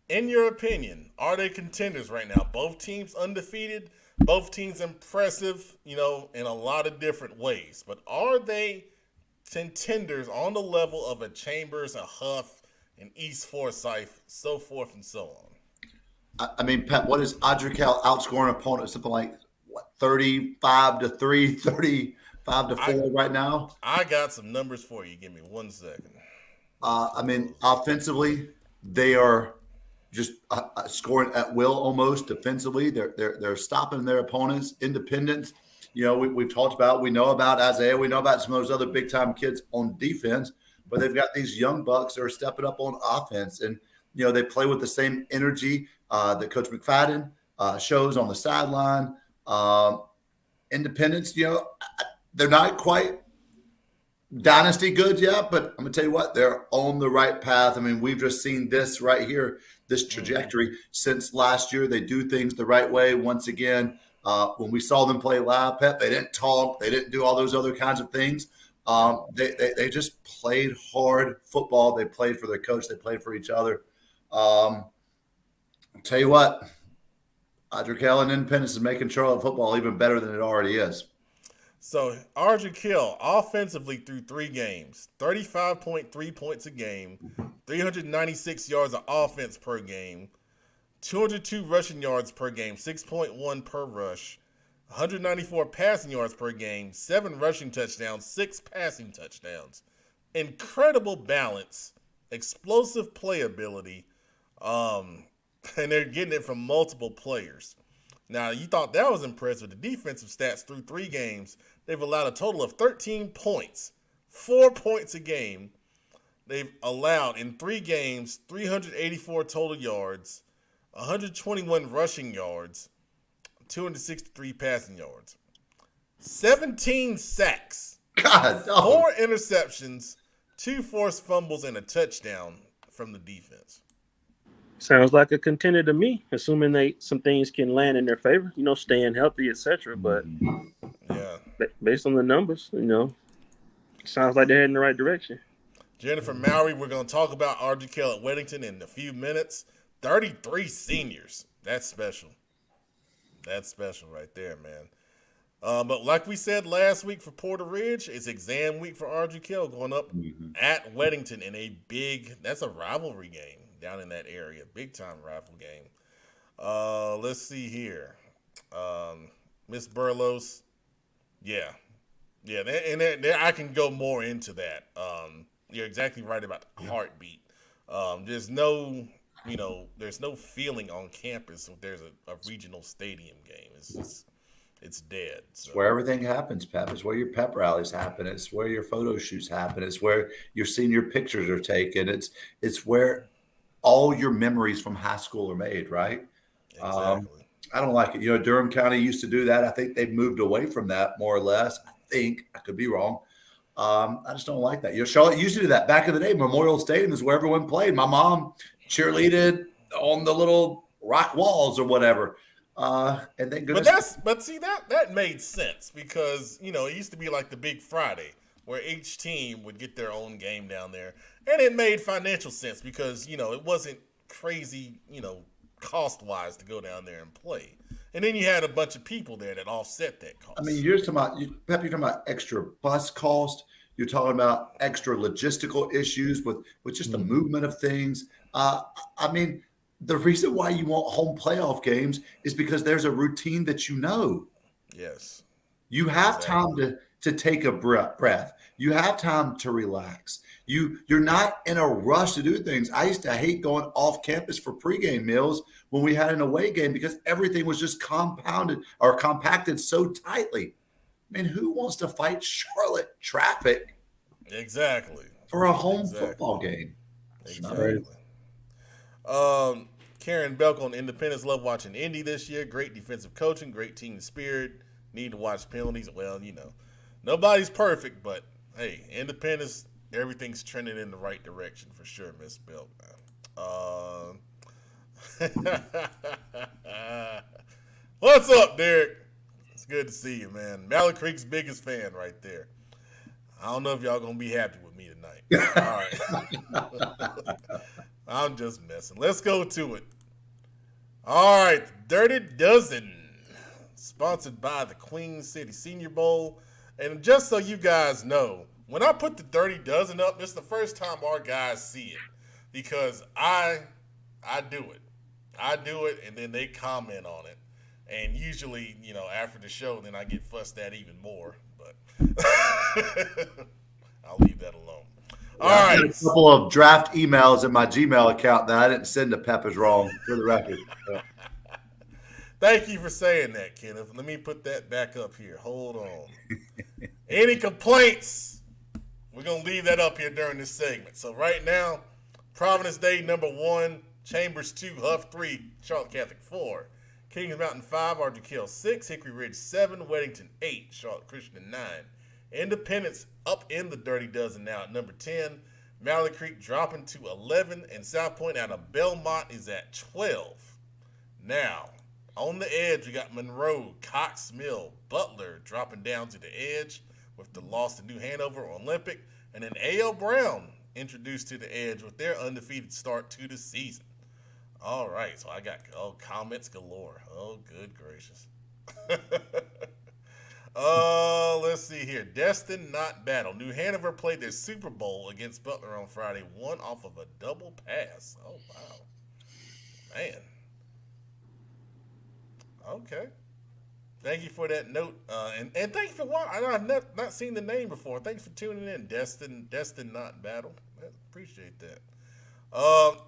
In your opinion, are they contenders right now? Both teams undefeated, both teams impressive, in a lot of different ways. But are they contenders on the level of a Chambers, a Huff, an East Forsyth, so forth and so on? I mean, Pat, what is Audrey Kell outscoring opponents? Something like 35-3, 30 5-4 right now. I got some numbers for you. Give me 1 second. I mean, offensively, they are just scoring at will almost. Defensively, they're stopping their opponents. Independence, we've talked about. We know about Isaiah. We know about some of those other big time kids on defense, but they've got these young bucks that are stepping up on offense, and they play with the same energy that Coach McFadden shows on the sideline. Independence, they're not quite dynasty good yet, but I'm gonna tell you what, they're on the right path. I mean, we've just seen this right here, this trajectory since last year. They do things the right way. Once again, when we saw them play live, Pep, they didn't talk, they didn't do all those other kinds of things. They just played hard football. They played for their coach. They played for each other. I'll tell you what, Ardrey Kell and Independence is making Charlotte football even better than it already is. So, Ardrey Kell, offensively through 3 games, 35.3 points a game, 396 yards of offense per game, 202 rushing yards per game, 6.1 per rush, 194 passing yards per game, 7 rushing touchdowns, 6 passing touchdowns. Incredible balance, explosive playability, and they're getting it from multiple players. Now, you thought that was impressive. The defensive stats through 3 games, they've allowed a total of 13 points, 4 points a game. They've allowed in 3 games 384 total yards, 121 rushing yards, 263 passing yards, 17 sacks, God, 4 interceptions, 2 forced fumbles, and a touchdown from the defense. Sounds like a contender to me, assuming some things can land in their favor, staying healthy, etc. But Yeah. based on the numbers, sounds like they're heading in the right direction. Jennifer Mowry, we're going to talk about Ardrey Kell at Weddington in a few minutes. 33 seniors. That's special. That's special right there, man. But like we said last week for Porter Ridge, it's exam week for Ardrey Kell going up at Weddington in that's a rivalry game down in that area. Big time rival game. Let's see here. Miss Burlos. Yeah. Yeah, I can go more into that. You're exactly right about the heartbeat. There's no feeling on campus if there's a regional stadium game. It's dead. So. It's where everything happens, Pep. It's where your pep rallies happen. It's where your photo shoots happen. It's where your senior pictures are taken. It's where all your memories from high school are made, right? Exactly. I don't like it. Durham County used to do that. I think they've moved away from that more or less. I could be wrong. I just don't like that. Charlotte used to do that back in the day. Memorial Stadium is where everyone played. My mom cheerleaded on the little rock walls or whatever. And thank goodness. But see that made sense because it used to be like the Big Friday where each team would get their own game down there, and it made financial sense because it wasn't crazy cost wise to go down there and play, and then you had a bunch of people there that offset that cost. I mean, you're talking about extra bus cost. You're talking about extra logistical issues with just the movement of things. I mean, the reason why you want home playoff games is because there's a routine that Yes. You have time to take a breath. You have time to relax. You're not in a rush to do things. I used to hate going off campus for pregame meals when we had an away game because everything was just compacted so tightly. I mean, who wants to fight Charlotte traffic? Exactly. For a home football game. Exactly. Karen Belk on Independence. Love watching Indy this year. Great defensive coaching. Great team spirit. Need to watch penalties. Well, nobody's perfect, but hey, Independence, everything's trending in the right direction for sure, Miss Belk. What's up, Derek? It's good to see you, man. Mallard Creek's biggest fan right there. I don't know if y'all gonna be happy with me tonight. All right. I'm just messing. Let's go to it. All right, Dirty Dozen, sponsored by the Queen City Senior Bowl. And just so you guys know, when I put the Dirty Dozen up, this is the first time our guys see it because I do it. I do it, and then they comment on it. And usually, after the show, then I get fussed at even more. But I'll leave that alone. All I had right. a couple of draft emails in my Gmail account that I didn't send to Peppers wrong, for the record. Thank you for saying that, Kenneth. Let me put that back up here. Hold on. Any complaints? We're going to leave that up here during this segment. So right now, Providence Day number 1, Chambers 2, Huff 3, Charlotte Catholic 4, Kings Mountain 5, Ardrey Kell 6, Hickory Ridge 7, Weddington 8, Charlotte Christian 9. Independence up in the Dirty Dozen now at number 10. Malley Creek dropping to 11, and South Point out of Belmont is at 12. Now, on the edge, we got Monroe, Cox Mill, Butler dropping down to the edge with the loss to New Hanover Olympic, and then A.L. Brown introduced to the edge with their undefeated start to the season. All right, so I got comments galore. Oh, good gracious. Let's see here. Destin, not battle. New Hanover played their Super Bowl against Butler on Friday, won off of a double pass. Oh, wow. Man. Okay. Thank you for that note. And thank you for watching. I've not seen the name before. Thanks for tuning in, Destin, not battle. I appreciate that.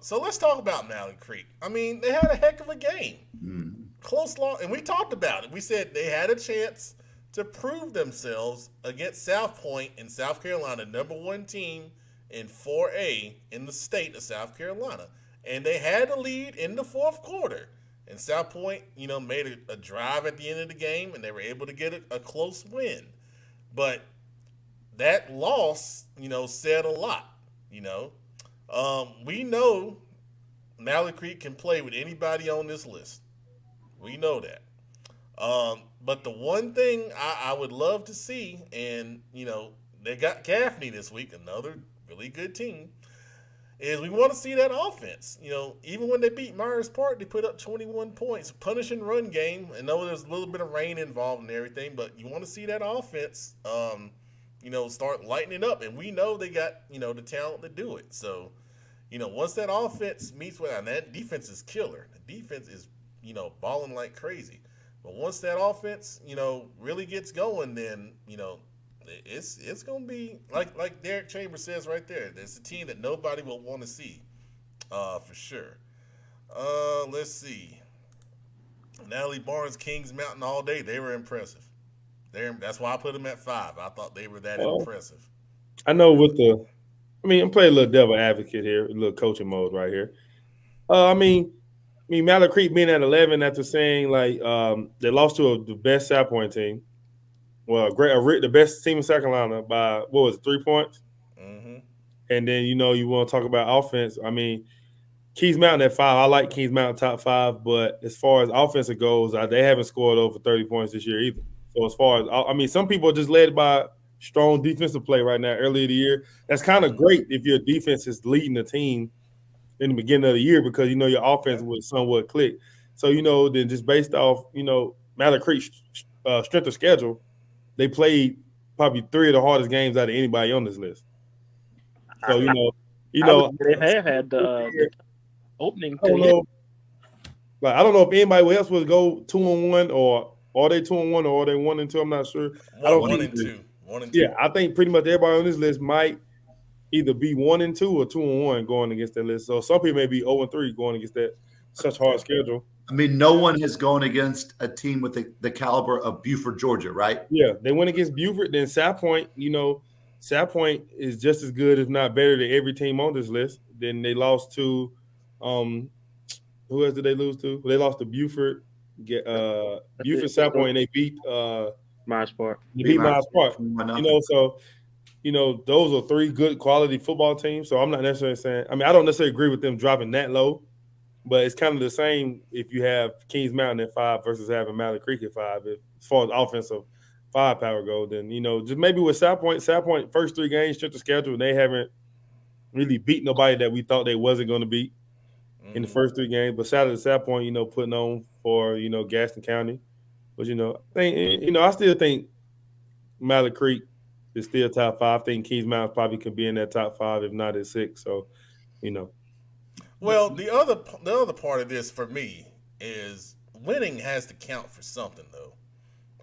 So let's talk about Malley Creek. I mean, they had a heck of a game. Close loss, and we talked about it. We said they had a chance to prove themselves against South Point in South Carolina, number 1 team in 4A in the state of South Carolina. And they had a lead in the fourth quarter. And South Point, made a drive at the end of the game, and they were able to get a close win. But that loss, said a lot, We know Malley Creek can play with anybody on this list. We know that. But the one thing I would love to see, and, they got Gaffney this week, another really good team, is we want to see that offense. Even when they beat Myers Park, they put up 21 points, punishing run game. I know there's a little bit of rain involved and everything, but you want to see that offense, start lightening up. And we know they got, the talent to do it. So, once that offense meets with, and that defense is killer. The defense is, balling like crazy. But once that offense, really gets going, then, it's going to be like Derek Chambers says right there. It's a team that nobody will want to see, for sure. Let's see. Natalie Barnes, Kings Mountain all day. They were impressive. That's why I put them at 5. I thought they were that impressive. I know I'm playing a little devil advocate here, a little coaching mode right here. Malley Creek being at 11 after saying they lost to the best South Point team. Well, the best team in South Carolina by 3 points. Mm-hmm. And then you want to talk about offense. Keys Mountain at 5. I like Keys Mountain top 5, but as far as offensive goes, they haven't scored over 30 points this year either. So as far as some people are just led by strong defensive play right now. Early in the year, that's kind of great if your defense is leading the team in the beginning of the year because your offense would somewhat click. So then just based off Malley Creek's strength of schedule. They played probably 3 of the hardest games out of anybody on this list. So they have had the opening. I don't know if anybody else would go 2-1 or are they 2-1 or are they 1-2? I'm not sure. One and two. Yeah, I think pretty much everybody on this list might either be 1-2 or 2-1 going against that list. So some people may be 0-3 going against that such hard schedule. No one has gone against a team with the caliber of Buford, Georgia, right? Yeah, they went against Buford. Then South Point, South Point is just as good, if not better, than every team on this list. Then they lost to, who else did they lose to? They lost to Buford, South Point, and they beat Myers Park. They beat Myers Park. So those are 3 good quality football teams. So I'm not necessarily saying. I don't necessarily agree with them dropping that low. But it's kind of the same if you have Kings Mountain at 5 versus having Malley Creek at 5. As far as offensive firepower goes, then, just maybe with South Point first 3 games, strength of schedule, they haven't really beat nobody that we thought they wasn't going to beat in the first 3 games. But shout out to South Point, putting on for, Gaston County. But, I still think Malley Creek is still top 5. I think Kings Mountain probably could be in that top 5, if not at 6. So, Well, the other part of this for me is winning has to count for something, though.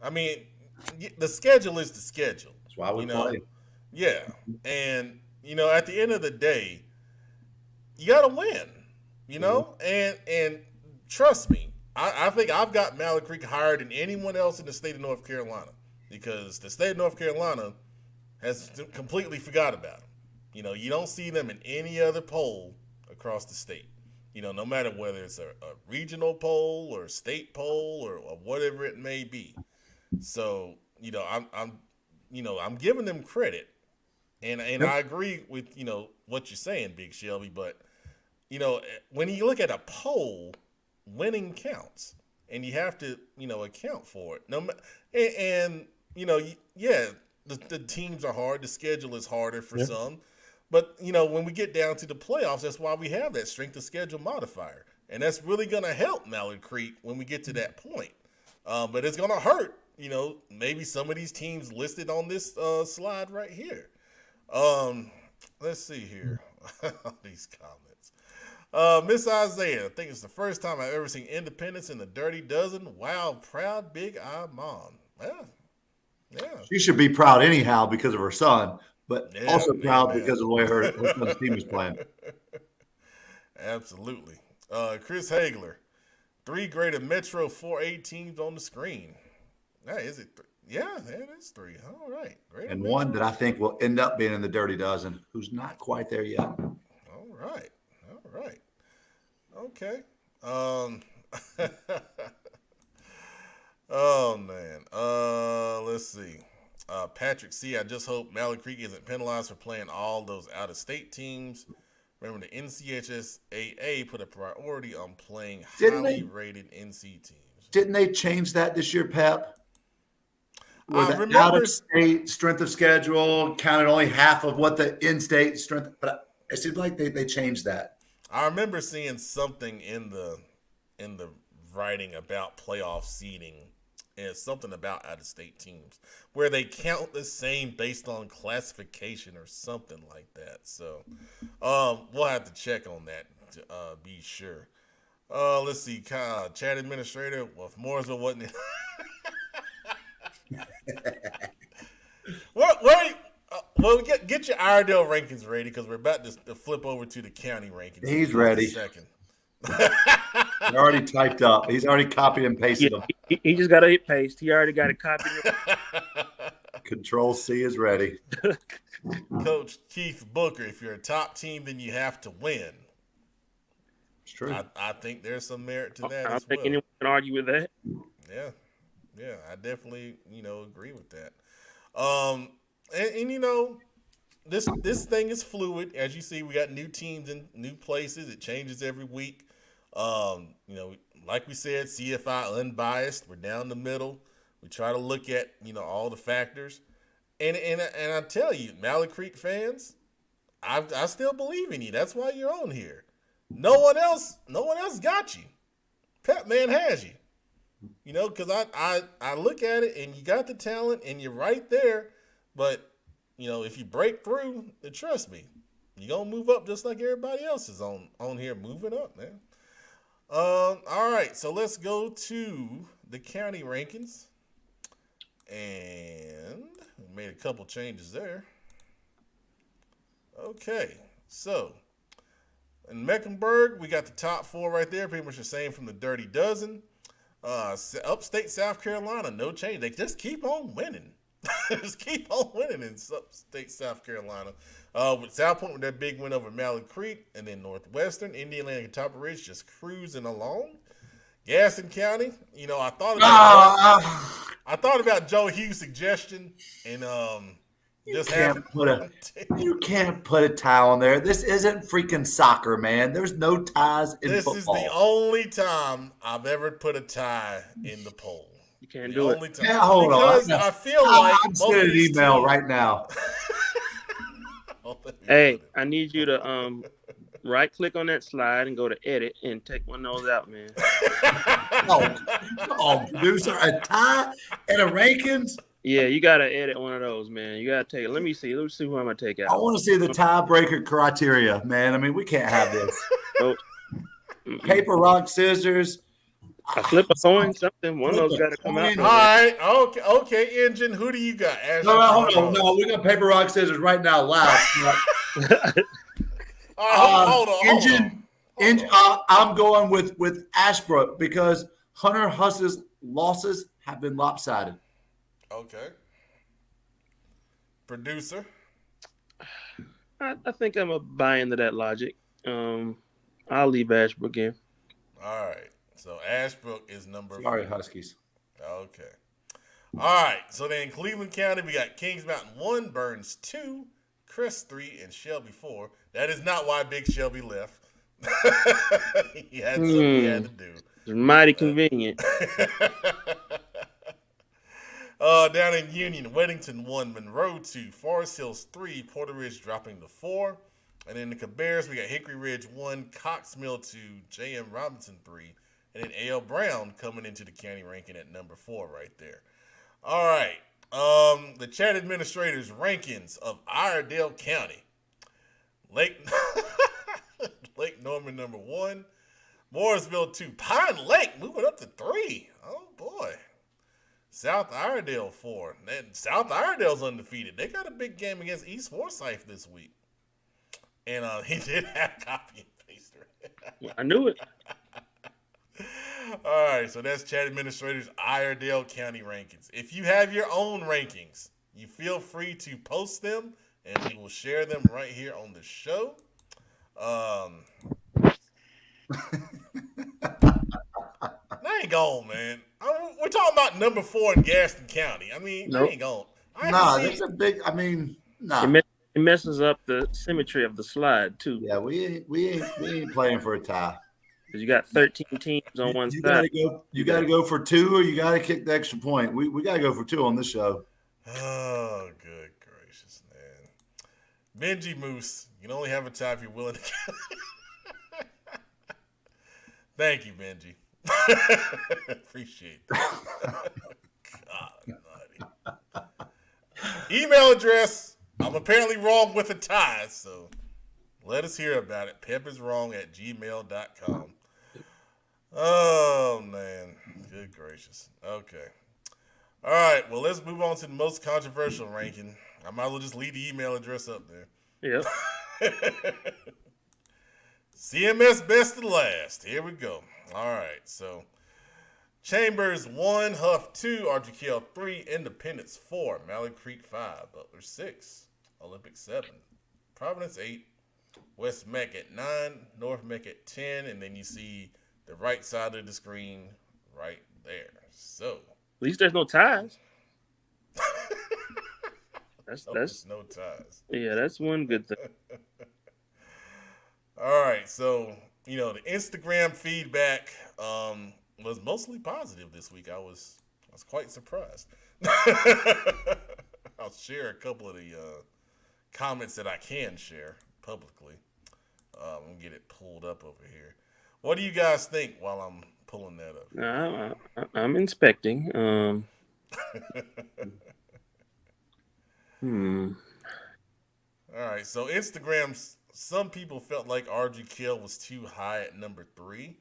I mean, the schedule is the schedule. That's why we you know? play. Yeah, and at the end of the day, you got to win. And trust me, I think I've got Malik Creek higher than anyone else in the state of North Carolina because the state of North Carolina has completely forgot about them. You don't see them in any other poll across the state. No matter whether it's a regional poll or a state poll or whatever it may be. So, I'm giving them credit, and I agree with what you're saying, Big Shelby. But when you look at a poll, winning counts, and you have to account for it. The teams are hard. The schedule is harder for some. But, when we get down to the playoffs, that's why we have that strength of schedule modifier. And that's really going to help Mallard Creek when we get to that point. But it's going to hurt, maybe some of these teams listed on this slide right here. Let's see here. These comments. Miss Isaiah, I think it's the first time I've ever seen Independence in the Dirty Dozen. Wow, proud Big Imam. Yeah. She should be proud anyhow because of her son. But Yeah, also proud man. because of the way her son's team is playing. Absolutely. Chris Hagler, 3 graded Metro 4A teams on the screen. Is it? Yeah, it is 3. All right. Graded And Metro. one that I think will end up being in the Dirty Dozen, who's not quite there yet. All right. Okay. Oh man. Let's see. Patrick C. I just hope Mallard Creek isn't penalized for playing all those out-of-state teams. Remember, the NCHSAA put a priority on playing highly rated NC teams. Didn't they change that this year, Pep? Where I the remember- out-of-state strength of schedule counted only half of what the in-state strength. But it seems like they changed that. I remember seeing something in the writing about playoff seeding. And it's something about out-of-state teams where they count the same based on classification or something like that. So we'll have to check on that to be sure. Let's see. Chat administrator, well, if Mooresville wasn't get your Iredell rankings ready because we're about to flip over to the county rankings. He's in ready. a second. They're already typed up. He's already copied and pasted them. He just got to hit paste. He already got it copied. Control C is ready. Coach Keith Booker, if you're a top team, then you have to win. It's true. I think there's some merit to I that don't as think well. anyone can argue with that. Yeah, I definitely agree with that. This thing is fluid. As you see, we got new teams in new places. It changes every week. Like we said, CFI unbiased. We're down the middle. We try to look at all the factors. And I tell you, Mallard Creek fans, I still believe in you. That's why you're on here. No one else got you. Pep Man has you. Because I look at it and you got the talent and you're right there. But if you break through, then trust me, you're gonna move up just like everybody else is on here moving up, man. All right, so let's go to the county rankings. And we made a couple changes there. Okay, so in Mecklenburg, we got the top 4 right there, pretty much the same from the Dirty Dozen. Upstate South Carolina, no change. They just keep on winning. Just keep on winning in upstate South Carolina. With South Point with that big win over Mallard Creek, and then Northwestern, Indiana, and Topper Ridge just cruising along. Gaston County, I thought about Joe Hughes' suggestion, and You can't put a tie on there. This isn't freaking soccer, man. There's no ties in This football. is the only time I've ever put a tie in the poll. You can't The do it. only time. Yeah, hold on. Because I feel like I'm both sending an these email teams- right now. Hey, I need you to right click on that slide and go to edit and take one of those out, man. Oh, come on, producer. A tie and a rankings? Yeah, you gotta edit one of those, man. You gotta take it. Let me see who I'm gonna take I out. want to see the tiebreaker criteria, man. I mean, we can't have this. Oh. Paper, rock, scissors. I flip a coin, something. One of those got to come out. All right. Okay, Engine. Who do you got? No, hold on. No, we're going to paper, rock, scissors right now, live. Hold on. I'm going with Ashbrook because Hunter Huss's losses have been lopsided. Okay. Producer. I think I'm a buy into that logic. I'll leave Ashbrook in. All right. So Ashbrook is number Sorry, 4. Huskies. Okay. All right. So then in Cleveland County, we got Kings Mountain 1, Burns 2, Chris 3, and Shelby 4. That is not why Big Shelby left. He had something he had to do. It's mighty convenient. Down in Union, Weddington 1, Monroe 2, Forest Hills 3, Porter Ridge dropping to 4. And in the Cabarrus, we got Hickory Ridge 1, Cox Mill 2, J.M. Robinson 3, and then A.L. Brown coming into the county ranking at number 4 right there. All right. The chat administrators rankings of Iredell County. Lake Norman number 1, Mooresville 2, Pine Lake moving up to 3. Oh boy. South Iredell 4. And South Iredale's undefeated. They got a big game against East Forsyth this week. And he did have copy and paster. I knew it. All right, so that's chat administrators Iredell County rankings. If you have your own rankings, you feel free to post them, and we will share them right here on the show. I ain't gone, man. We're talking about number 4 in Gaston County. I mean, Nope. I ain't gone. That's a big. I mean, nah. It messes up the symmetry of the slide too. Yeah, we ain't playing for a tie. Because you got 13 teams on one side. You gotta go for 2, or you gotta kick the extra point. We gotta go for 2 on this show. Oh, good gracious, man. Benji Moose, you can only have a tie if you're willing to. Thank you, Benji. Appreciate that. God, buddy. Email address. I'm apparently wrong with a tie, so let us hear about it. pepperswrong@gmail.com. Oh, man. Good gracious. Okay. All right. Well, let's move on to the most controversial ranking. I might as well just leave the email address up there. Yep. CMS best of last. Here we go. All right. So Chambers 1, Huff 2, RGKL 3, Independence 4, Mallard Creek 5, Butler 6, Olympic 7, Providence 8, West Meck at 9, North Meck at 10, and then you see the right side of the screen right there. So At least there's no ties. there's no ties. Yeah, that's one good thing. All right, so the Instagram feedback was mostly positive this week. I was quite surprised. I'll share a couple of the comments that I can share publicly. We'll get it pulled up over here. What do you guys think while I'm pulling that up? I'm inspecting. All right, so Instagram, some people felt like RG Kill was too high at number 3.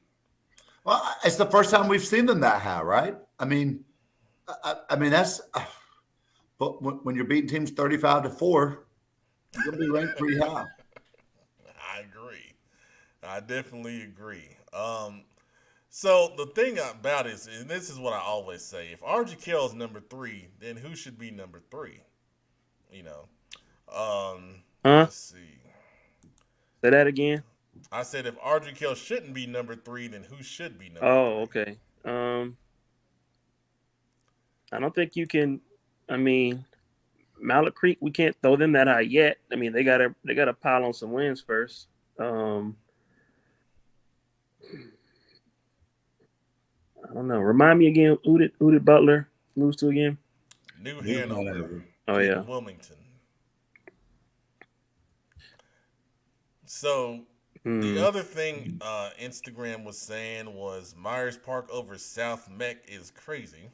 Well, it's the first time we've seen them that high, right? I mean that's. But when you're beating teams 35-4, you're gonna be ranked pretty high. I agree. I definitely agree. So the thing about it is, and this is what I always say: if RG Kill is number 3, then who should be number 3? Let's see. Say that again. I said if RG Kill shouldn't be number 3, then who should be number 3? Oh, okay. I don't think you can. I mean, Mallard Creek, we can't throw them that high yet. I mean, they gotta pile on some wins first. I don't know. Remind me again. Who did Butler lose to again? New Hanover. Oh yeah, Wilmington. So the other thing Instagram was saying was Myers Park over South Meck is crazy.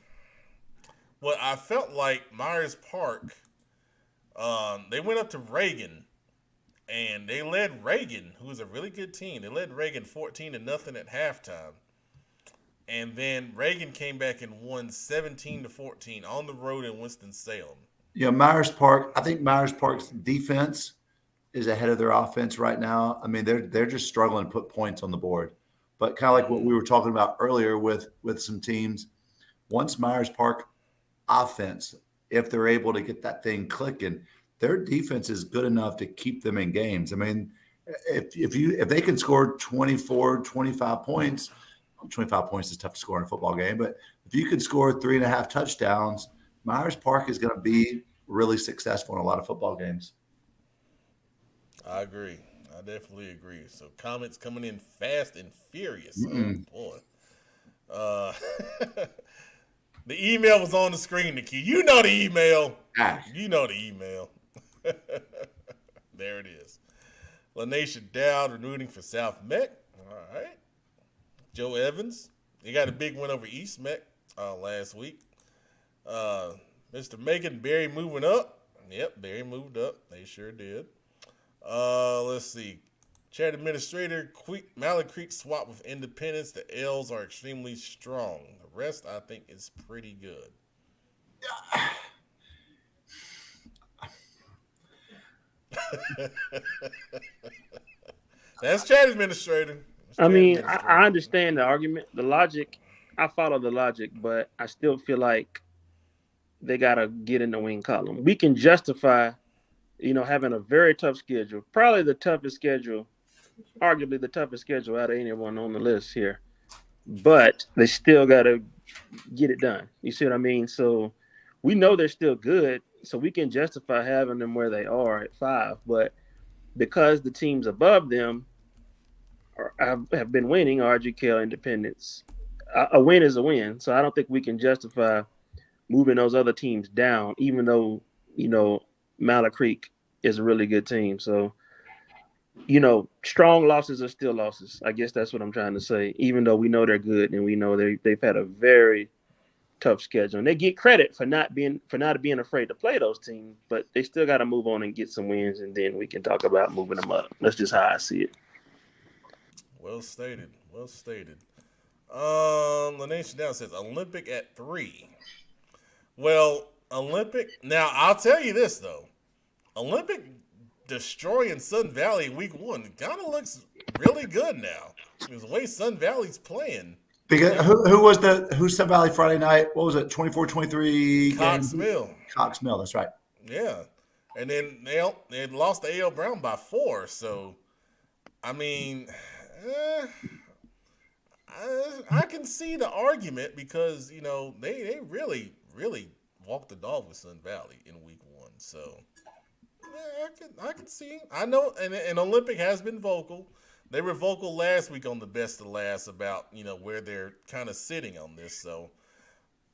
Well, I felt like Myers Park, they went up to Reagan, and they led Reagan, who was a really good team. They led Reagan 14-0 at halftime. And then Reagan came back and won 17-14 on the road in Winston-Salem. Myers Park, I think Myers Park's defense is ahead of their offense right now. I mean, they're just struggling to put points on the board. But kind of like what we were talking about earlier with some teams, once Myers Park offense, if they're able to get that thing clicking, their defense is good enough to keep them in games. I mean, if they can score 24, 25 points, 25 points is tough to score in a football game, but if you can score 3.5 touchdowns, Myers Park is going to be really successful in a lot of football games. I agree. I definitely agree. So comments coming in fast and furious. Oh, boy. The email was on the screen, Nikki. You know the email. You know the email. There it is. LaNation Dowd rooting for South Meck. All right. Joe Evans. He got a big win over East Meck last week. Mr. Megan, Barry moving up. Yep, Barry moved up. They sure did. Let's see. Chat administrator, Mallard Creek swap with Independence. The L's are extremely strong. The rest, I think, is pretty good. That's chat administrator. I mean, I understand the argument, the logic. I follow the logic, but I still feel like they got to get in the win column. We can justify, having a very tough schedule, probably the toughest schedule, arguably the toughest schedule out of anyone on the list here. But they still got to get it done. You see what I mean? So we know they're still good, so we can justify having them where they are at 5. But because the teams above them have been winning, RGK, Independence, a win is a win. So I don't think we can justify moving those other teams down, even though, Mallard Creek is a really good team. So, strong losses are still losses. I guess that's what I'm trying to say, even though we know they're good and we know they've had a very tough schedule. And they get credit for not being afraid to play those teams, but they still got to move on and get some wins, and then we can talk about moving them up. That's just how I see it. Well stated. Well stated. LaNation Down says Olympic at 3. Well, Olympic. Now I'll tell you this though, Olympic destroying Sun Valley week 1 kind of looks really good now. Because the way Sun Valley's playing. Because who's Sun Valley Friday night? What was it? 24-23. Cox Mill. Cox Mill. That's right. Yeah, and then they lost to A.L. Brown by 4. So, I mean. I can see the argument because they really walked the dog with Sun Valley in week 1. So I can see. I know, and Olympic has been vocal. They were vocal last week on the Best of Last about where they're kind of sitting on this. So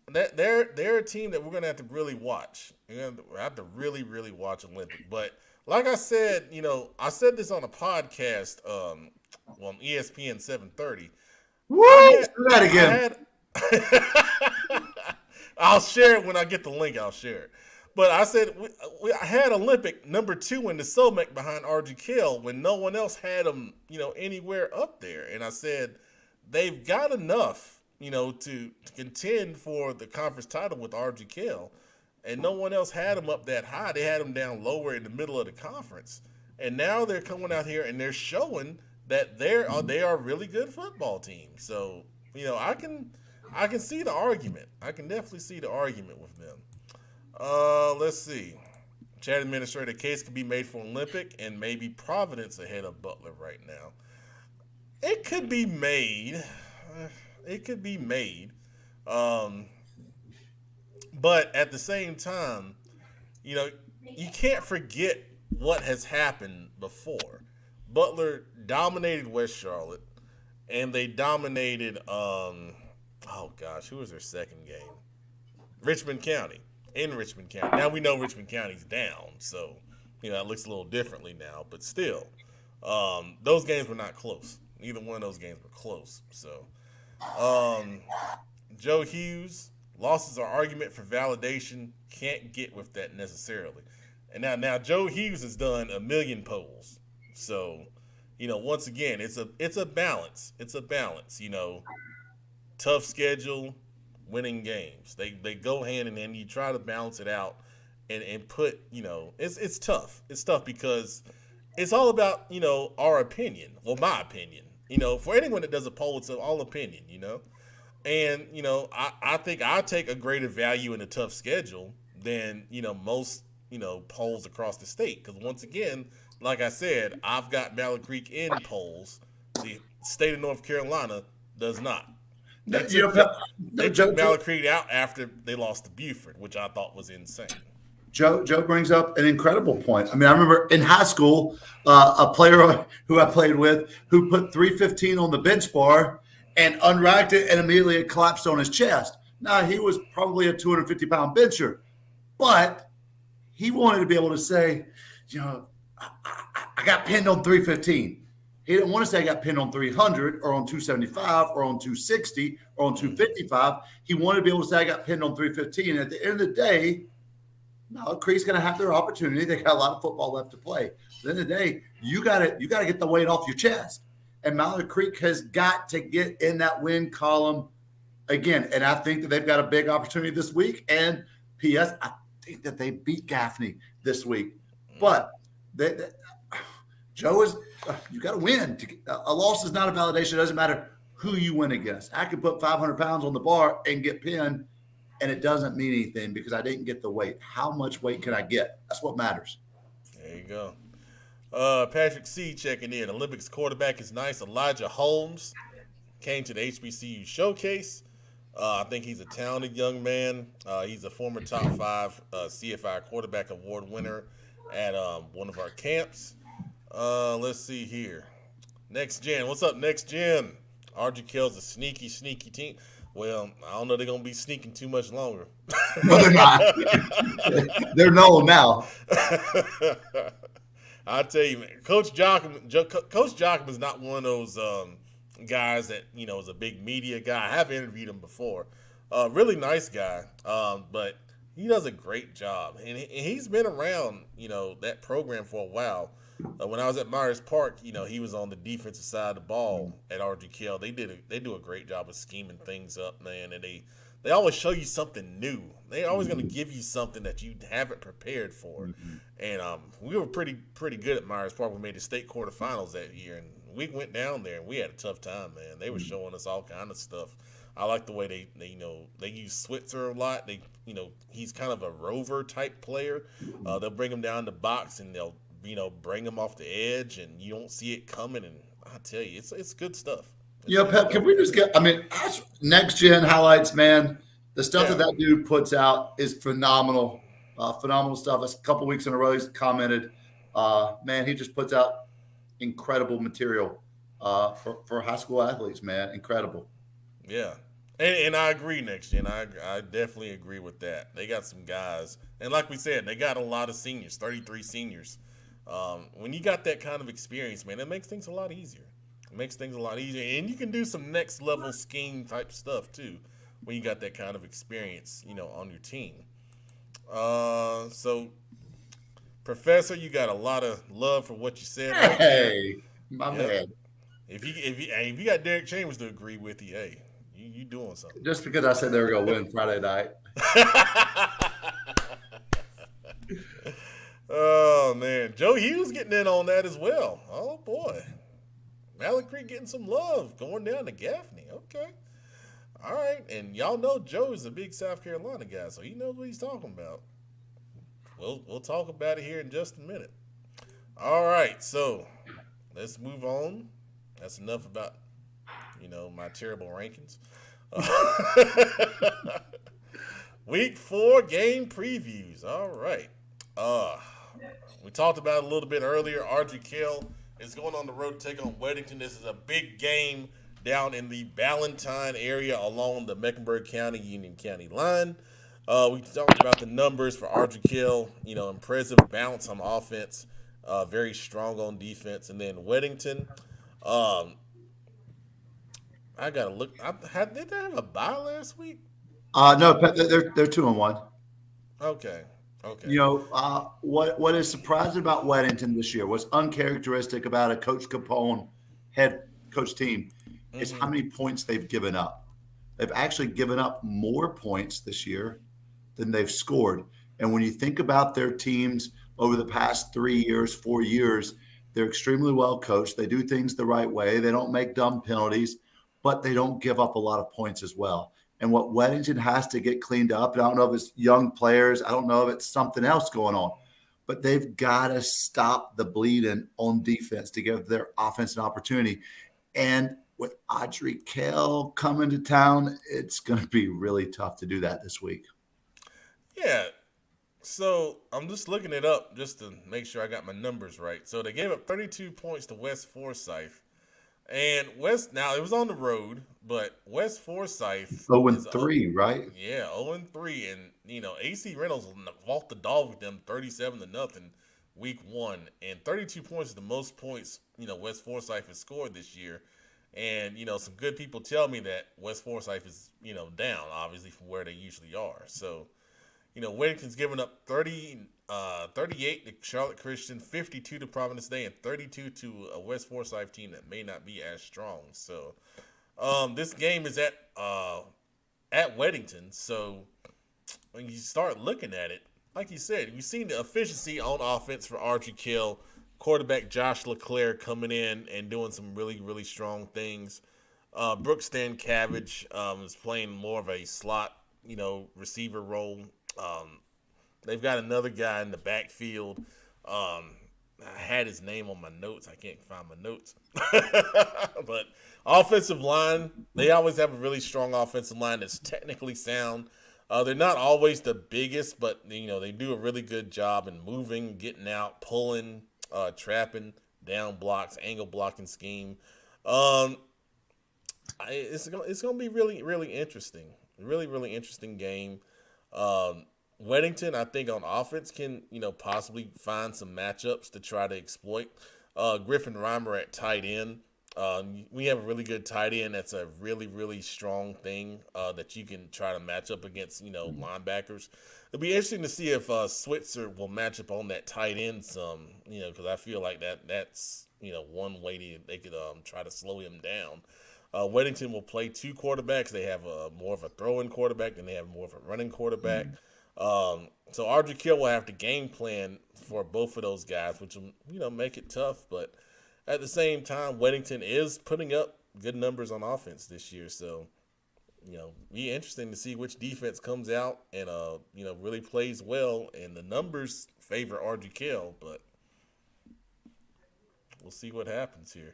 they're a team that we're gonna have to really watch. We're gonna have to really watch Olympic. But like I said, I said this on a podcast. On ESPN 730. What? Do that again. I'll share it when I get the link. I'll share it. But I said I had Olympic number 2 in the SOMEC behind RGK when no one else had them, anywhere up there. And I said they've got enough, to contend for the conference title with RGK, and no one else had them up that high. They had them down lower in the middle of the conference, and now they're coming out here and they're showing that they are a really good football team. So, I can see the argument. I can definitely see the argument with them. Let's see. Chat administrator, case could be made for Olympic and maybe Providence ahead of Butler right now. It could be made. But at the same time, you can't forget what has happened before. Butler dominated West Charlotte, and they dominated, who was their second game? Richmond County, in Richmond County. Now we know Richmond County's down, so, it looks a little differently now, but still, those games were not close. Neither one of those games were close. So, Joe Hughes, losses are argument for validation, can't get with that necessarily. And now Joe Hughes has done 1 million polls. So, once again, it's a balance. It's a balance, tough schedule, winning games. They go hand in hand. You try to balance it out and put, it's tough. It's tough because it's all about, our opinion. Well, my opinion. For anyone that does a poll, it's all opinion, And, I think I take a greater value in a tough schedule than, most, polls across the state. Because once again, like I said, I've got Mallard Creek in polls. The state of North Carolina does not. They took Mallard Creek out after they lost to Buford, which I thought was insane. Joe brings up an incredible point. I mean, I remember in high school, a player who I played with who put 315 on the bench bar and unracked it and immediately it collapsed on his chest. Now, he was probably a 250-pound bencher, but he wanted to be able to say, I got pinned on 315. He didn't want to say I got pinned on 300 or on 275 or on 260 or on 255. He wanted to be able to say I got pinned on 315. And at the end of the day, Mallard Creek's going to have their opportunity. They got a lot of football left to play. At the end of the day, you got to get the weight off your chest. And Mallard Creek has got to get in that win column again. And I think that they've got a big opportunity this week. And P.S., I think that they beat Gaffney this week. But Joe is you got to win. A loss is not a validation. It doesn't matter who you win against. I could put 500 pounds on the bar and get pinned, and it doesn't mean anything because I didn't get the weight. How much weight can I get? That's what matters. There you go. Patrick C. checking in. Olympics quarterback is nice. Elijah Holmes came to the HBCU showcase. I think he's a talented young man. He's a former top 5 CFI quarterback award winner at one of our camps. Let's see here. Next Gen. What's up, Next Gen? RG Kell's a sneaky team. Well, I don't know they're going to be sneaking too much longer. No, they're not. They're known now. I tell you, man, Coach Jocham is not one of those guys that, is a big media guy. I have interviewed him before. Really nice guy, but he does a great job. And he's been around, that program for a while. When I was at Myers Park, he was on the defensive side of the ball at RG Kell. They do a great job of scheming things up, man. And they always show you something new. They're always going to give you something that you haven't prepared for. Mm-hmm. And we were pretty good at Myers Park. We made the state quarterfinals that year, and we went down there and we had a tough time, man. They were showing us all kind of stuff. I like the way they use Switzer a lot. He's kind of a rover type player. They'll bring him down the box and they'll bring him off the edge, and you don't see it coming. And I tell you, it's good stuff. Pep, can we just get? Next Gen highlights, man. The stuff that dude puts out is phenomenal. Phenomenal stuff. That's a couple weeks in a row he's commented. Man, he just puts out incredible material for high school athletes, man. Incredible. Yeah. And I agree, Next Gen. I definitely agree with that. They got some guys. And like we said, they got a lot of seniors, 33 seniors. When you got that kind of experience, man, it makes things a lot easier. And you can do some next level scheme type stuff too when you got that kind of experience, on your team. So Professor, you got a lot of love for what you said. Hey, my man. If you got Derek Chambers to agree with you, hey, you doing something. Just because I said they were going to win Friday night. Oh, man. Joe Hughes getting in on that as well. Oh, boy. Mallard Creek getting some love going down to Gaffney. Okay. All right. And y'all know Joe is a big South Carolina guy, so he knows what he's talking about. We'll talk about it here in just a minute. All right. So let's move on. That's enough about, my terrible rankings. Week 4 game previews. All right. We talked about it a little bit earlier. RG Kell is going on the road to take on Weddington. This is a big game down in the Ballantyne area along the Mecklenburg County, Union County line. We talked about the numbers for RG Kell. Impressive balance on offense, very strong on defense. And then Weddington, I got to look. Did they have a bye last week? No, they're 2-1. Okay. What is surprising about Weddington this year, what's uncharacteristic about a Coach Capone head coach team is how many points they've given up. They've actually given up more points this year than they've scored. And when you think about their teams over the past 3 years, 4 years, they're extremely well coached. They do things the right way. They don't make dumb penalties, but they don't give up a lot of points as well. And what Weddington has to get cleaned up, and I don't know if it's young players, I don't know if it's something else going on, but they've got to stop the bleeding on defense to give their offense an opportunity. And with Audrey Kell coming to town, it's going to be really tough to do that this week. Yeah. So I'm just looking it up just to make sure I got my numbers right. So they gave up 32 points to West Forsyth. And now it was on the road, but West Forsyth 0-3, right? Yeah, 0-3. And AC Reynolds walked the dog with them 37-0 week 1. And 32 points is the most points, West Forsyth has scored this year. And, some good people tell me that West Forsyth is, down, obviously, from where they usually are. So, Weddington's given up 38 to Charlotte Christian, 52 to Providence Day, and 32 to a West Forsyth team that may not be as strong. So, this game is at Weddington. So, when you start looking at it, like you said, you've seen the efficiency on offense for Archie Kell. Quarterback Josh LeClaire coming in and doing some really, really strong things. Brooks Stankavage is playing more of a slot, receiver role. They've got another guy in the backfield. I had his name on my notes. I can't find my notes. But offensive line, they always have a really strong offensive line that's technically sound. They're not always the biggest, but they do a really good job in moving, getting out, pulling, trapping, down blocks, angle blocking scheme. It's gonna be really, really interesting. Really, really interesting game. Weddington, I think on offense can possibly find some matchups to try to exploit. Griffin Reimer at tight end. We have a really good tight end. That's a really, really strong thing that you can try to match up against linebackers. It'll be interesting to see if Switzer will match up on that tight end some, because I feel like that's one way they could try to slow him down. Weddington will play 2 quarterbacks. They have more of a throwing quarterback than they have more of a running quarterback. So Audrey Kell will have to game plan for both of those guys, which will make it tough. But at the same time, Weddington is putting up good numbers on offense this year. So, be interesting to see which defense comes out and, really plays well. And the numbers favor Audrey Kell, but we'll see what happens here.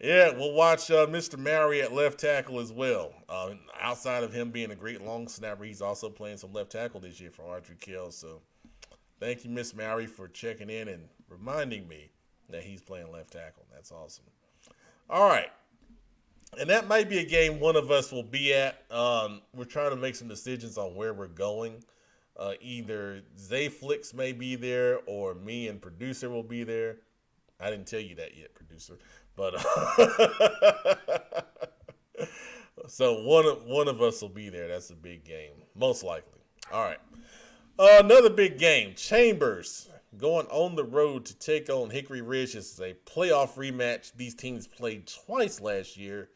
Yeah, we'll watch Mr. Mary at left tackle as well. Outside of him being a great long snapper, he's also playing some left tackle this year for Audrey Kell. So thank you, Miss Mary, for checking in and reminding me that he's playing left tackle. That's awesome. All right. And that might be a game one of us will be at. We're trying to make some decisions on where we're going. Either Zayflix may be there or me and producer will be there. I didn't tell you that yet, producer. But so one of us will be there. That's a big game, most likely. All right. Another big game. Chambers going on the road to take on Hickory Ridge. This is a playoff rematch. These teams played twice last year.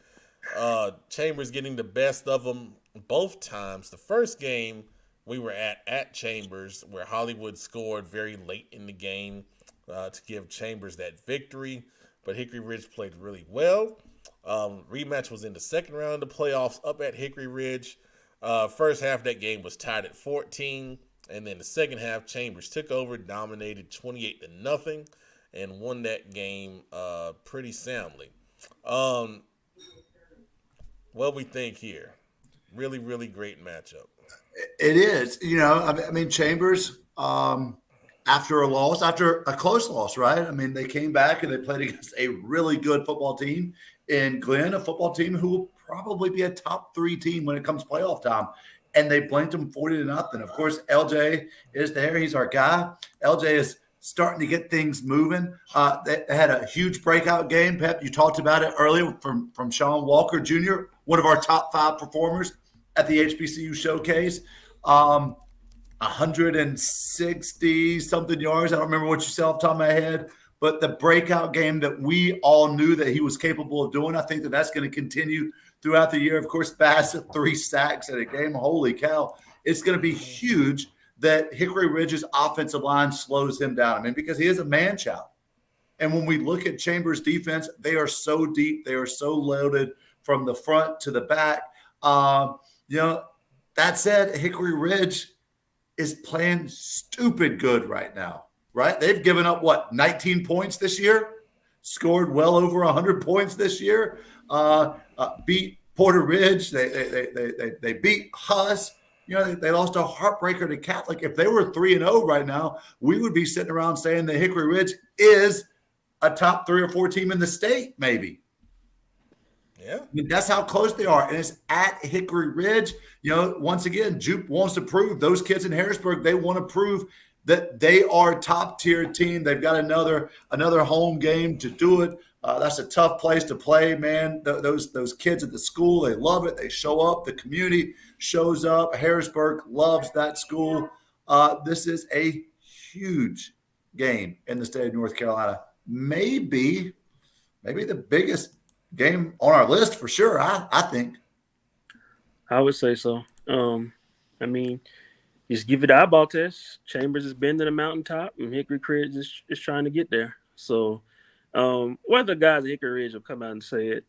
Chambers getting the best of them both times. The first game we were at Chambers, where Hollywood scored very late in the game to give Chambers that victory. But Hickory Ridge played really well. Rematch was in the second round of the playoffs up at Hickory Ridge. First half of that game was tied at 14. And then the second half, Chambers took over, dominated 28-0, and won that game pretty soundly. What we think here? Really, really great matchup. It is. I mean, Chambers, after a close loss, right? I mean, they came back and they played against a really good football team in Glenn, a football team who will probably be a top 3 team when it comes playoff time. And they blanked them 40-0. Of course, LJ is there. He's our guy. LJ is starting to get things moving. They had a huge breakout game, Pep. You talked about it earlier from Sean Walker Jr., one of our top 5 performers at the HBCU Showcase. 160-something yards. I don't remember what you said off the top of my head. but the breakout game that we all knew that he was capable of doing, I think that that's going to continue throughout the year. Of course, Bass at 3 sacks at a game. Holy cow. It's going to be huge that Hickory Ridge's offensive line slows him down. I mean, because he is a man-child. And when we look at Chambers' defense, they are so deep. They are so loaded from the front to the back. That said, Hickory Ridge is playing stupid good right now, right? They've given up, 19 points this year? Scored well over 100 points this year. Beat Porter Ridge. They beat Huss. They lost a heartbreaker to Catholic. If they were 3-0 right now, we would be sitting around saying that Hickory Ridge is a top 3 or 4 team in the state, maybe. Yeah. I mean, that's how close they are. And it's at Hickory Ridge. Once again, Jupe wants to prove, those kids in Harrisburg, they want to prove that they are a top-tier team. They've got another home game to do it. That's a tough place to play, man. Those kids at the school, they love it. They show up. The community shows up. Harrisburg loves that school. This is a huge game in the state of North Carolina. Maybe the biggest game on our list for sure, I think. I would say so. Just give it an eyeball test. Chambers has been to the mountaintop, and Hickory Ridge is trying to get there. So whether guys at Hickory Ridge will come out and say it,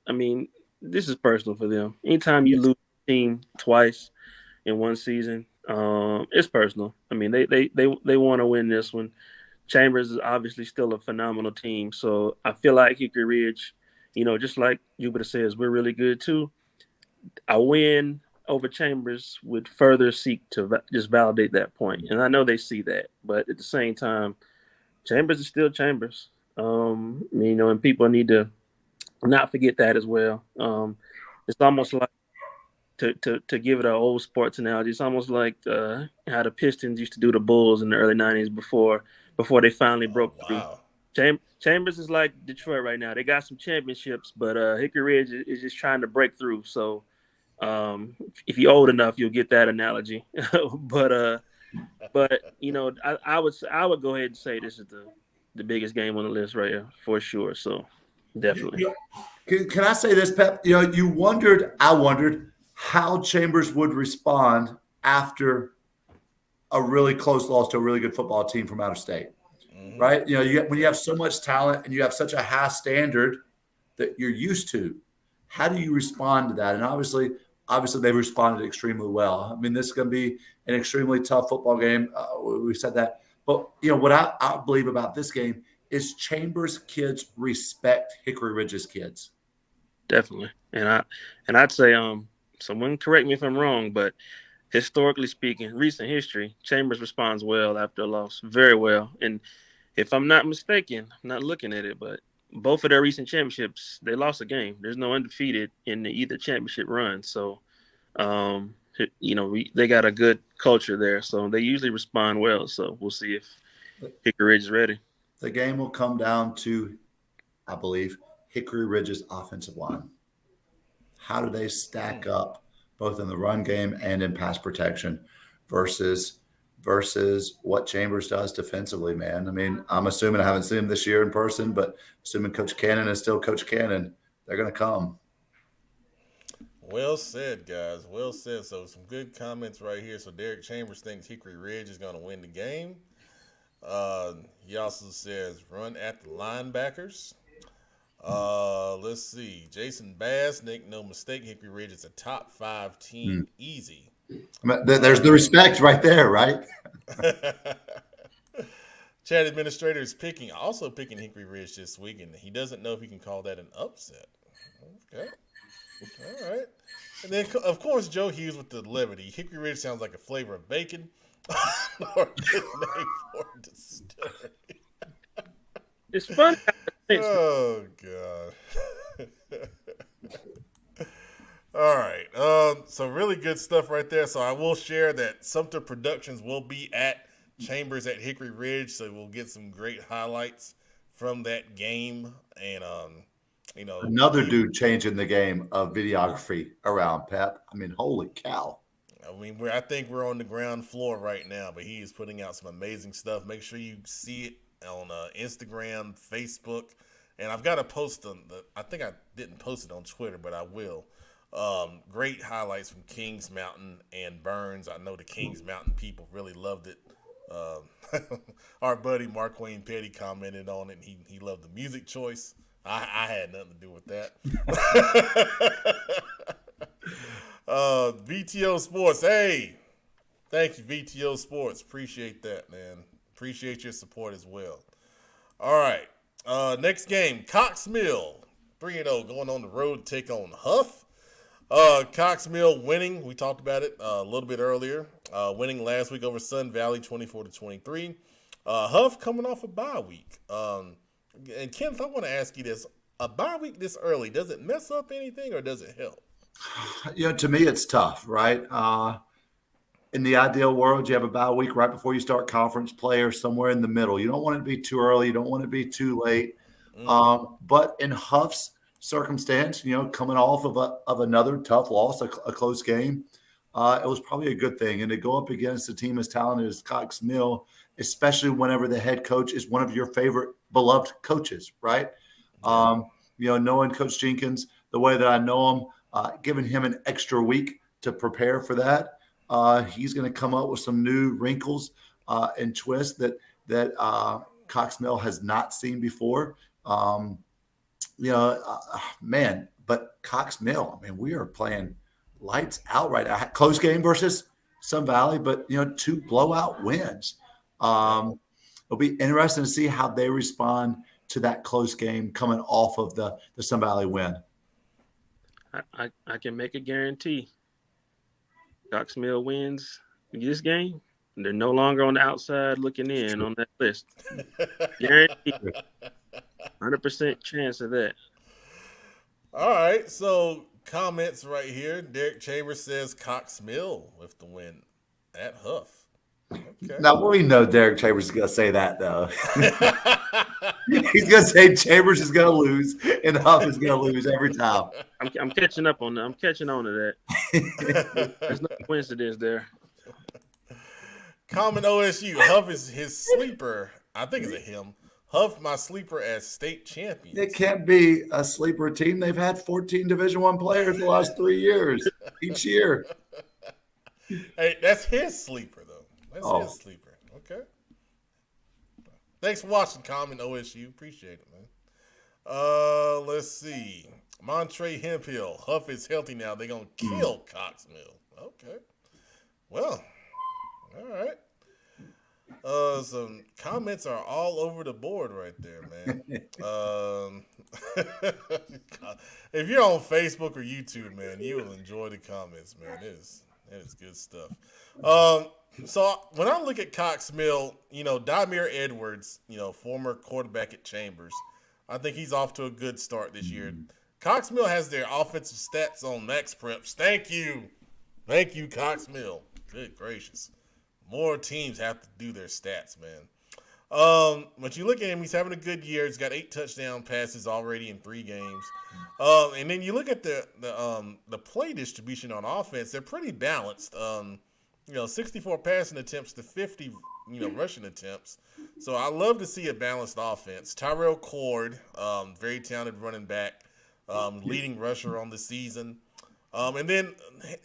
this is personal for them. Anytime you lose a team twice in one season, it's personal. They want to win this one. Chambers is obviously still a phenomenal team. So I feel like Hickory Ridge, just like Jupiter says, we're really good too. A win over Chambers would further seek to just validate that point. And I know they see that. But at the same time, Chambers is still Chambers. And people need to not forget that as well. It's almost like, to give it an old sports analogy, it's almost like how the Pistons used to do the Bulls in the early 90s before they finally broke through. Chambers is like Detroit right now. They got some championships, but Hickory Ridge is just trying to break through. So if you're old enough, you'll get that analogy. but I would go ahead and say this is the biggest game on the list right here for sure. So definitely. Can I say this, Pep? I wondered how Chambers would respond after a really close loss to a really good football team from out of state, right? When you have so much talent and you have such a high standard that you're used to, how do you respond to that? And obviously they've responded extremely well. This is going to be an extremely tough football game. We said that. But, what I believe about this game is Chambers kids respect Hickory Ridge's kids. Definitely. And I'd say, someone correct me if I'm wrong, but historically speaking, recent history, Chambers responds well after a loss, very well. And if I'm not mistaken, I'm not looking at it, but both of their recent championships, they lost a game. There's no undefeated in either championship run. So, they got a good culture there. So they usually respond well. So we'll see if Hickory Ridge is ready. The game will come down to, I believe, Hickory Ridge's offensive line. How do they stack up both in the run game and in pass protection versus what Chambers does defensively, man? I'm assuming, I haven't seen him this year in person, but assuming Coach Cannon is still Coach Cannon, they're going to come. Well said, guys. Well said. So some good comments right here. So Derek Chambers thinks Hickory Ridge is going to win the game. He also says run at the linebackers. Let's see. Jason Bass, make no mistake, Hickory Ridge is a top 5 team. Easy. There's the respect right there, right? Chat administrator is also picking Hickory Ridge this week, and he doesn't know if he can call that an upset. Okay. All right. And then, of course, Joe Hughes with the levity. Hickory Ridge sounds like a flavor of bacon or a good name for a distillery. It's fun. Oh, God. All right. So really good stuff right there. So I will share that Sumter Productions will be at Chambers at Hickory Ridge. So we'll get some great highlights from that game. And, another dude changing the game of videography around, Pep. Holy cow. I think we're on the ground floor right now, but he is putting out some amazing stuff. Make sure you see it on Instagram, Facebook, and I've got a post on I think I didn't post it on Twitter, but I will. Great highlights from Kings Mountain and Burns. I know the Kings Mountain people really loved it. Our buddy Mark Wayne Petty commented on it, and he loved the music choice. I had nothing to do with that. VTO Sports, hey, thank you, VTO Sports. Appreciate that, man. Appreciate your support as well. All right, next game, Cox Mill, 3-0, going on the road to take on Huff. Cox Mill winning. We talked about it a little bit earlier. Winning last week over Sun Valley, 24-23. Huff coming off a bye week. And Kenneth, I want to ask you this: a bye week this early, does it mess up anything or does it help? To me, it's tough, right? In the ideal world, you have a bye week right before you start conference play or somewhere in the middle. You don't want it to be too early. You don't want it to be too late. But in Huff's circumstance, coming off of another tough loss, a close game, it was probably a good thing. And to go up against a team as talented as Cox Mill, especially whenever the head coach is one of your favorite beloved coaches, right? Knowing Coach Jenkins the way that I know him, giving him an extra week to prepare for that, he's going to come up with some new wrinkles and twists that Cox Mill has not seen before. But Cox Mill, we are playing lights out right now. Close game versus Sun Valley, but 2 blowout wins. It'll be interesting to see how they respond to that close game coming off of the Sun Valley win. I can make a guarantee. Cox Mill wins this game. They're no longer on the outside looking in on that list. Guarantee. 100% chance of that. All right, so comments right here. Derek Chambers says Cox Mill with the win at Huff. Okay. Now, we know Derek Chambers is going to say that, though. He's going to say Chambers is going to lose and Huff is going to lose every time. I'm catching up on that. I'm catching on to that. There's no coincidence there. Common OSU. Huff is his sleeper. I think it's a him. Huff, my sleeper as state champions. It can't be a sleeper team. They've had 14 Division I players the last 3 years, each year. Hey, that's his sleeper, though. That's his sleeper. Okay. Thanks for watching, Common OSU. Appreciate it, man. Let's see. Montre Hemphill. Huff is healthy now. They're going to kill Cox Mill. Okay. Well, all right. Some comments are all over the board right there, man. If you're on Facebook or YouTube, man, you will enjoy the comments, man. It is good stuff. So when I look at Cox Mill, Dymere Edwards, former quarterback at Chambers, I think he's off to a good start this year. Cox Mill has their offensive stats on Max Preps. Thank you, Cox Mill. Good gracious. More teams have to do their stats, man. But you look at him, he's having a good year. He's got 8 touchdown passes already in 3 games. And then you look at the play distribution on offense, they're pretty balanced. 64 passing attempts to 50, rushing attempts. So I love to see a balanced offense. Tyrell Cord, very talented running back, leading rusher on the season. And then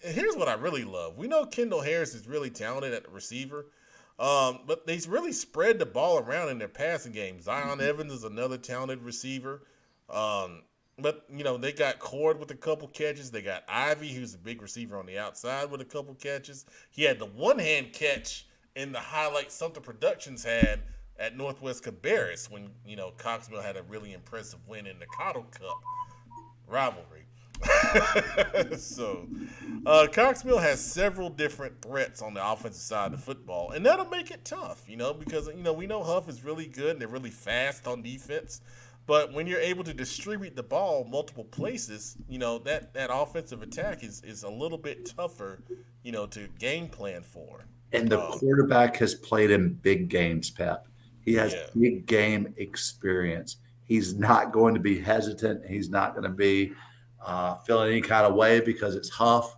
here's what I really love. We know Kendall Harris is really talented at the receiver, but they really spread the ball around in their passing game. Zion Evans is another talented receiver. But, they got Cord with a couple catches. They got Ivy, who's a big receiver on the outside, with a couple catches. He had the one-hand catch in the highlight Sumter Productions had at Northwest Cabarrus when, Cox Mill had a really impressive win in the Cottle Cup rivalry. So, Cox Mill has several different threats on the offensive side of the football, and that'll make it tough, because, we know Huff is really good and they're really fast on defense. But when you're able to distribute the ball multiple places, that offensive attack is a little bit tougher, to game plan for. And the quarterback has played in big games, Pep. He has big game experience. He's not going to be hesitant. He's not going to be feeling any kind of way because it's Huff.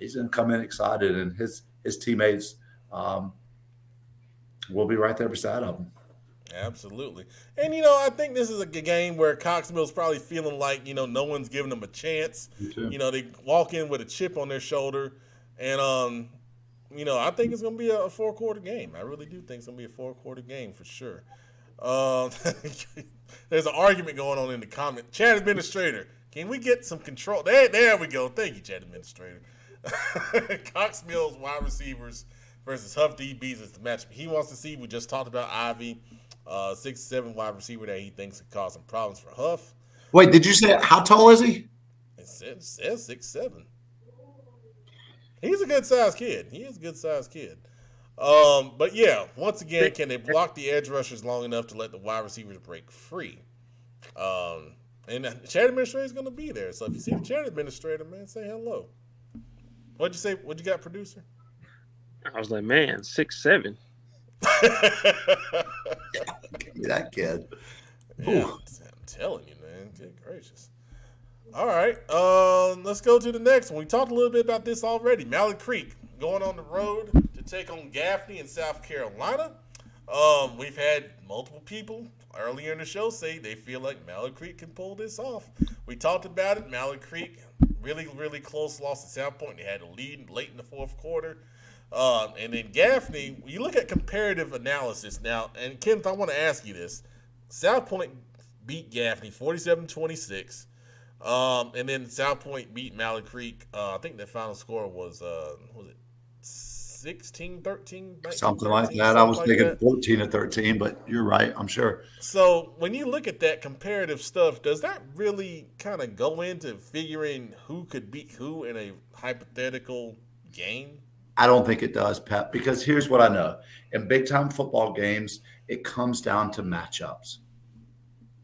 He's going to come in excited, and his teammates will be right there beside him. Absolutely. And, I think this is a game where Cox Mill's probably feeling like, no one's giving them a chance. Me too. They walk in with a chip on their shoulder. And, I think it's going to be a four-quarter game. I really do think it's going to be a four-quarter game for sure. There's an argument going on in the comment. Chat administrator, can we get some control? There we go. Thank you, chat administrator. Cox Mills wide receivers versus Huff DBs is the matchup he wants to see. We just talked about Ivy, 6'7" wide receiver that he thinks could cause some problems for Huff. Wait, did you say how tall is he? It says 6'7". He's a good sized kid. He is a good sized kid. But yeah, once again, can they block the edge rushers long enough to let the wide receivers break free? And the chat administrator is going to be there. So if you see the chat administrator, man, say hello. What'd you say? What you got, producer? I was like, man, 6'7". That kid. Yeah, I'm telling you, man. Good gracious. All right, let's go to the next one. We talked a little bit about this already. Mallard Creek going on the road to take on Gaffney in South Carolina. We've had multiple people earlier in the show say they feel like Mallard Creek can pull this off. We talked about it. Mallard Creek, really, really close loss at South Point. They had a lead late in the fourth quarter. And then Gaffney, you look at comparative analysis now, and Kenneth, I want to ask you this. South Point beat Gaffney 47-26. And then South Point beat Mallard Creek. I think the final score was it 16-13? Something like that. I was thinking 14-13, but you're right, I'm sure. So when you look at that comparative stuff, does that really kind of go into figuring who could beat who in a hypothetical game? I don't think it does, Pep, because here's what I know. In big-time football games, it comes down to matchups.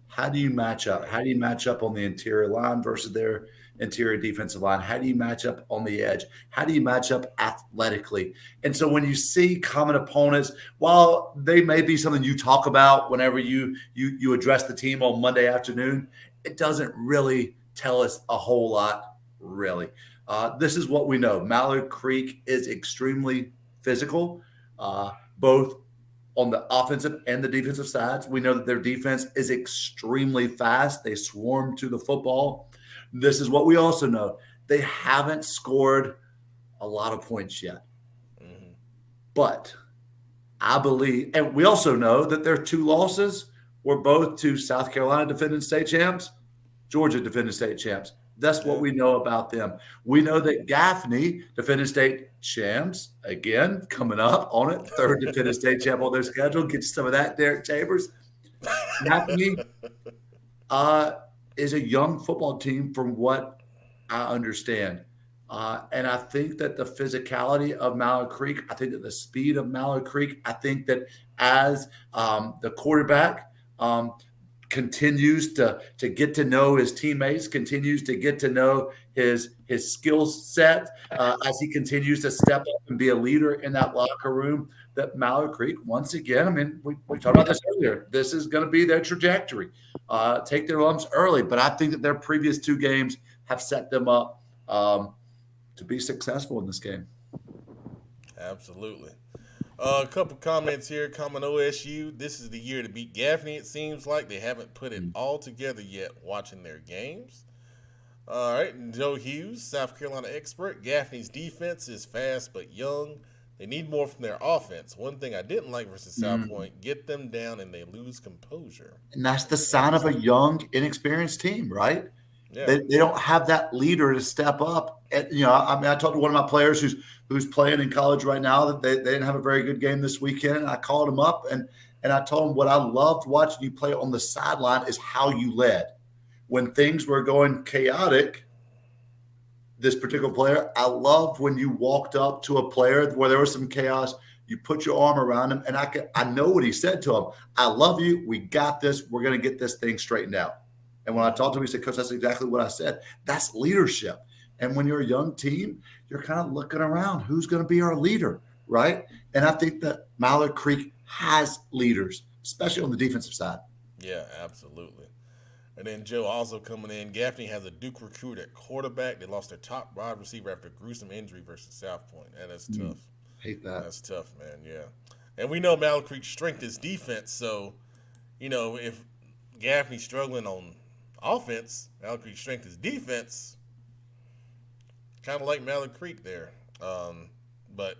How do you match up? How do you match up on the interior line versus their interior defensive line? How do you match up on the edge? How do you match up athletically? And so when you see common opponents, while they may be something you talk about whenever you address the team on Monday afternoon, it doesn't really tell us a whole lot, really. This is what we know. Mallard Creek is extremely physical, both on the offensive and the defensive sides. We know that their defense is extremely fast. They swarm to the football. This is what we also know. They haven't scored a lot of points yet. Mm-hmm. But I believe, and we also know that their two losses were both to South Carolina defending state champs, Georgia defending state champs. That's what we know about them. We know that Gaffney, defending state champs, again, coming up on it, third defending state champ on their schedule. Get you some of that, Derek Chambers. Gaffney is a young football team from what I understand. And I think that the physicality of Mallard Creek, I think that the speed of Mallard Creek, I think that as the quarterback continues to get to know his teammates, continues to get to know his skill set as he continues to step up and be a leader in that locker room, that Mallard Creek, once again, I mean, we talked about this earlier, this is going to be their trajectory. Take their lumps early, but I think that their previous two games have set them up to be successful in this game. Absolutely. A couple comments here. Comment OSU. This is the year to beat Gaffney. It seems like they haven't put it all together yet watching their games. All right. And Joe Hughes, South Carolina expert. Gaffney's defense is fast but young. They need more from their offense. One thing I didn't like versus South Point, get them down and they lose composure. And that's the sign of a young, inexperienced team, right? Yeah. They don't have that leader to step up. And, I talked to one of my players who's playing in college right now that they didn't have a very good game this weekend. And I called him up and I told him what I loved watching you play on the sideline is how you led. When things were going chaotic, this particular player, I loved when you walked up to a player where there was some chaos, you put your arm around him, and I know what he said to him. I love you. We got this. We're going to get this thing straightened out. And when I talked to him, he said, Coach, that's exactly what I said. That's leadership. And when you're a young team, you're kind of looking around. Who's going to be our leader, right? And I think that Mallard Creek has leaders, especially on the defensive side. Yeah, absolutely. And then Joe also coming in. Gaffney has a Duke recruit at quarterback. They lost their top wide receiver after a gruesome injury versus South Point. And that's tough. Hate that. That's tough, man. Yeah. And we know Mallard Creek's strength is defense, so if Gaffney's struggling on offense, Mallard Creek's strength is defense. Kind of like Mallard Creek there. But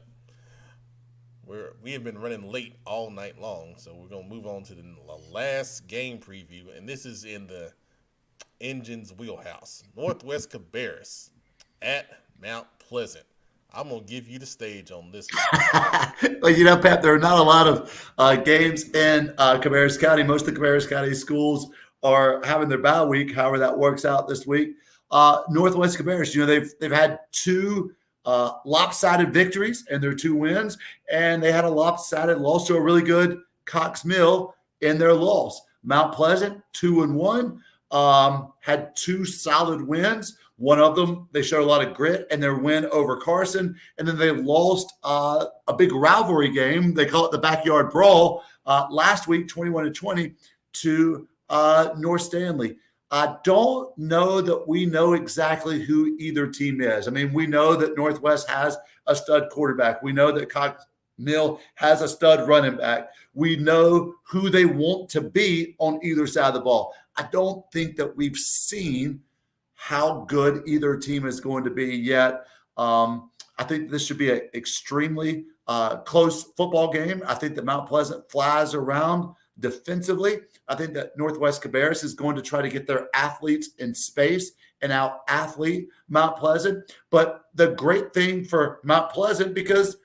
we have been running late all night long, so we're gonna move on to the last game preview, and this is in the Engine's wheelhouse. Northwest Cabarrus at Mount Pleasant. I'm gonna give you the stage on this one. Well, Pat, there are not a lot of games in Cabarrus County. Most of the Cabarrus County schools are having their bye week, however that works out this week. Northwest Cabarrus, they've had two lopsided victories and their 2 wins, and they had a lopsided loss to a really good Cox Mill in their loss. Mount Pleasant, 2-1, had 2 solid wins. One of them, they showed a lot of grit in their win over Carson, and then they lost a big rivalry game. They call it the Backyard Brawl last week, 21-20, to North Stanley. I don't know that we know exactly who either team is. I mean, we know that Northwest has a stud quarterback. We know that Cox Mill has a stud running back. We know who they want to be on either side of the ball. I don't think that we've seen how good either team is going to be yet. I think this should be an extremely close football game. I think that Mount Pleasant flies around defensively. I think that Northwest Cabarrus is going to try to get their athletes in space and out-athlete Mount Pleasant. But the great thing for Mount Pleasant, because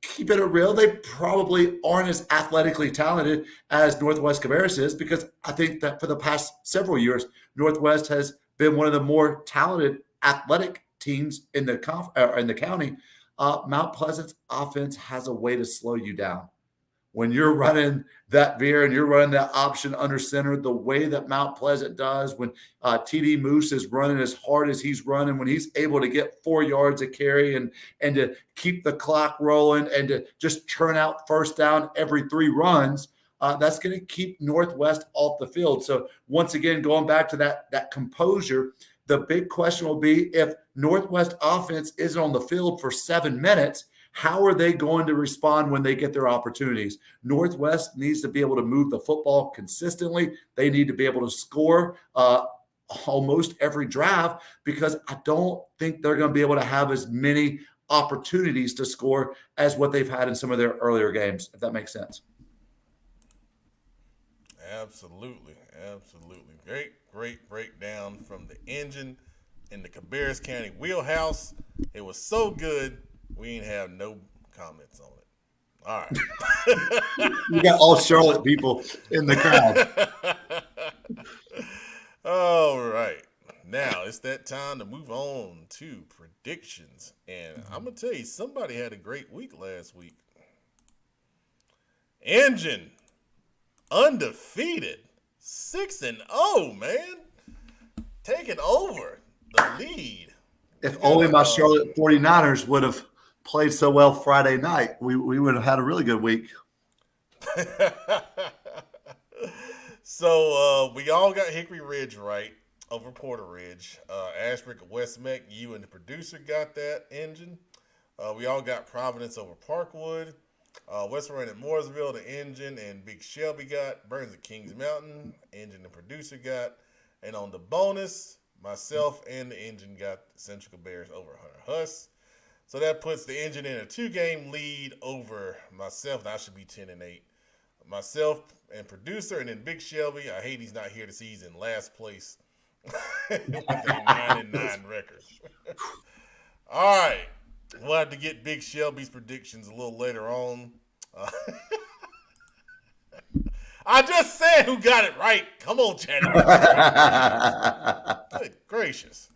keep it real, they probably aren't as athletically talented as Northwest Cabarrus is, because I think that for the past several years, Northwest has been one of the more talented athletic teams in the county. Mount Pleasant's offense has a way to slow you down. When you're running that veer and you're running that option under center, the way that Mount Pleasant does, when TD Moose is running as hard as he's running, when he's able to get 4 yards a carry and to keep the clock rolling and to just churn out first down every 3 runs, that's going to keep Northwest off the field. So once again, going back to that composure, the big question will be, if Northwest offense isn't on the field for 7 minutes, how are they going to respond when they get their opportunities? Northwest needs to be able to move the football consistently. They need to be able to score almost every drive, because I don't think they're going to be able to have as many opportunities to score as what they've had in some of their earlier games, if that makes sense. Absolutely. Great breakdown from the Engine in the Cabarrus County wheelhouse. It was so good, we ain't have no comments on it. All right. You got all Charlotte people in the crowd. All right. Now it's that time to move on to predictions. And I'm going to tell you, somebody had a great week last week. Engine, undefeated, 6-0, man. Taking over the lead. If only my Charlotte 49ers would have played so well Friday night, we would have had a really good week. So we all got Hickory Ridge right over Porter Ridge. Ashbrook and West Meck, you and the producer got that, Engine. We all got Providence over Parkwood. West Marine at Mooresville, the Engine, and Big Shelby got. Burns at Kings Mountain, Engine and producer got. And on the bonus, myself and the Engine got Central Cabarrus over Hunter Huss. So that puts the Engine in a 2-game lead over myself. Now I should be 10-8. Myself and producer, and then Big Shelby. I hate he's not here to see he's in last place with a 9-9 record. All right. We'll have to get Big Shelby's predictions a little later on. I just said who got it right. Come on, Channing. Good gracious.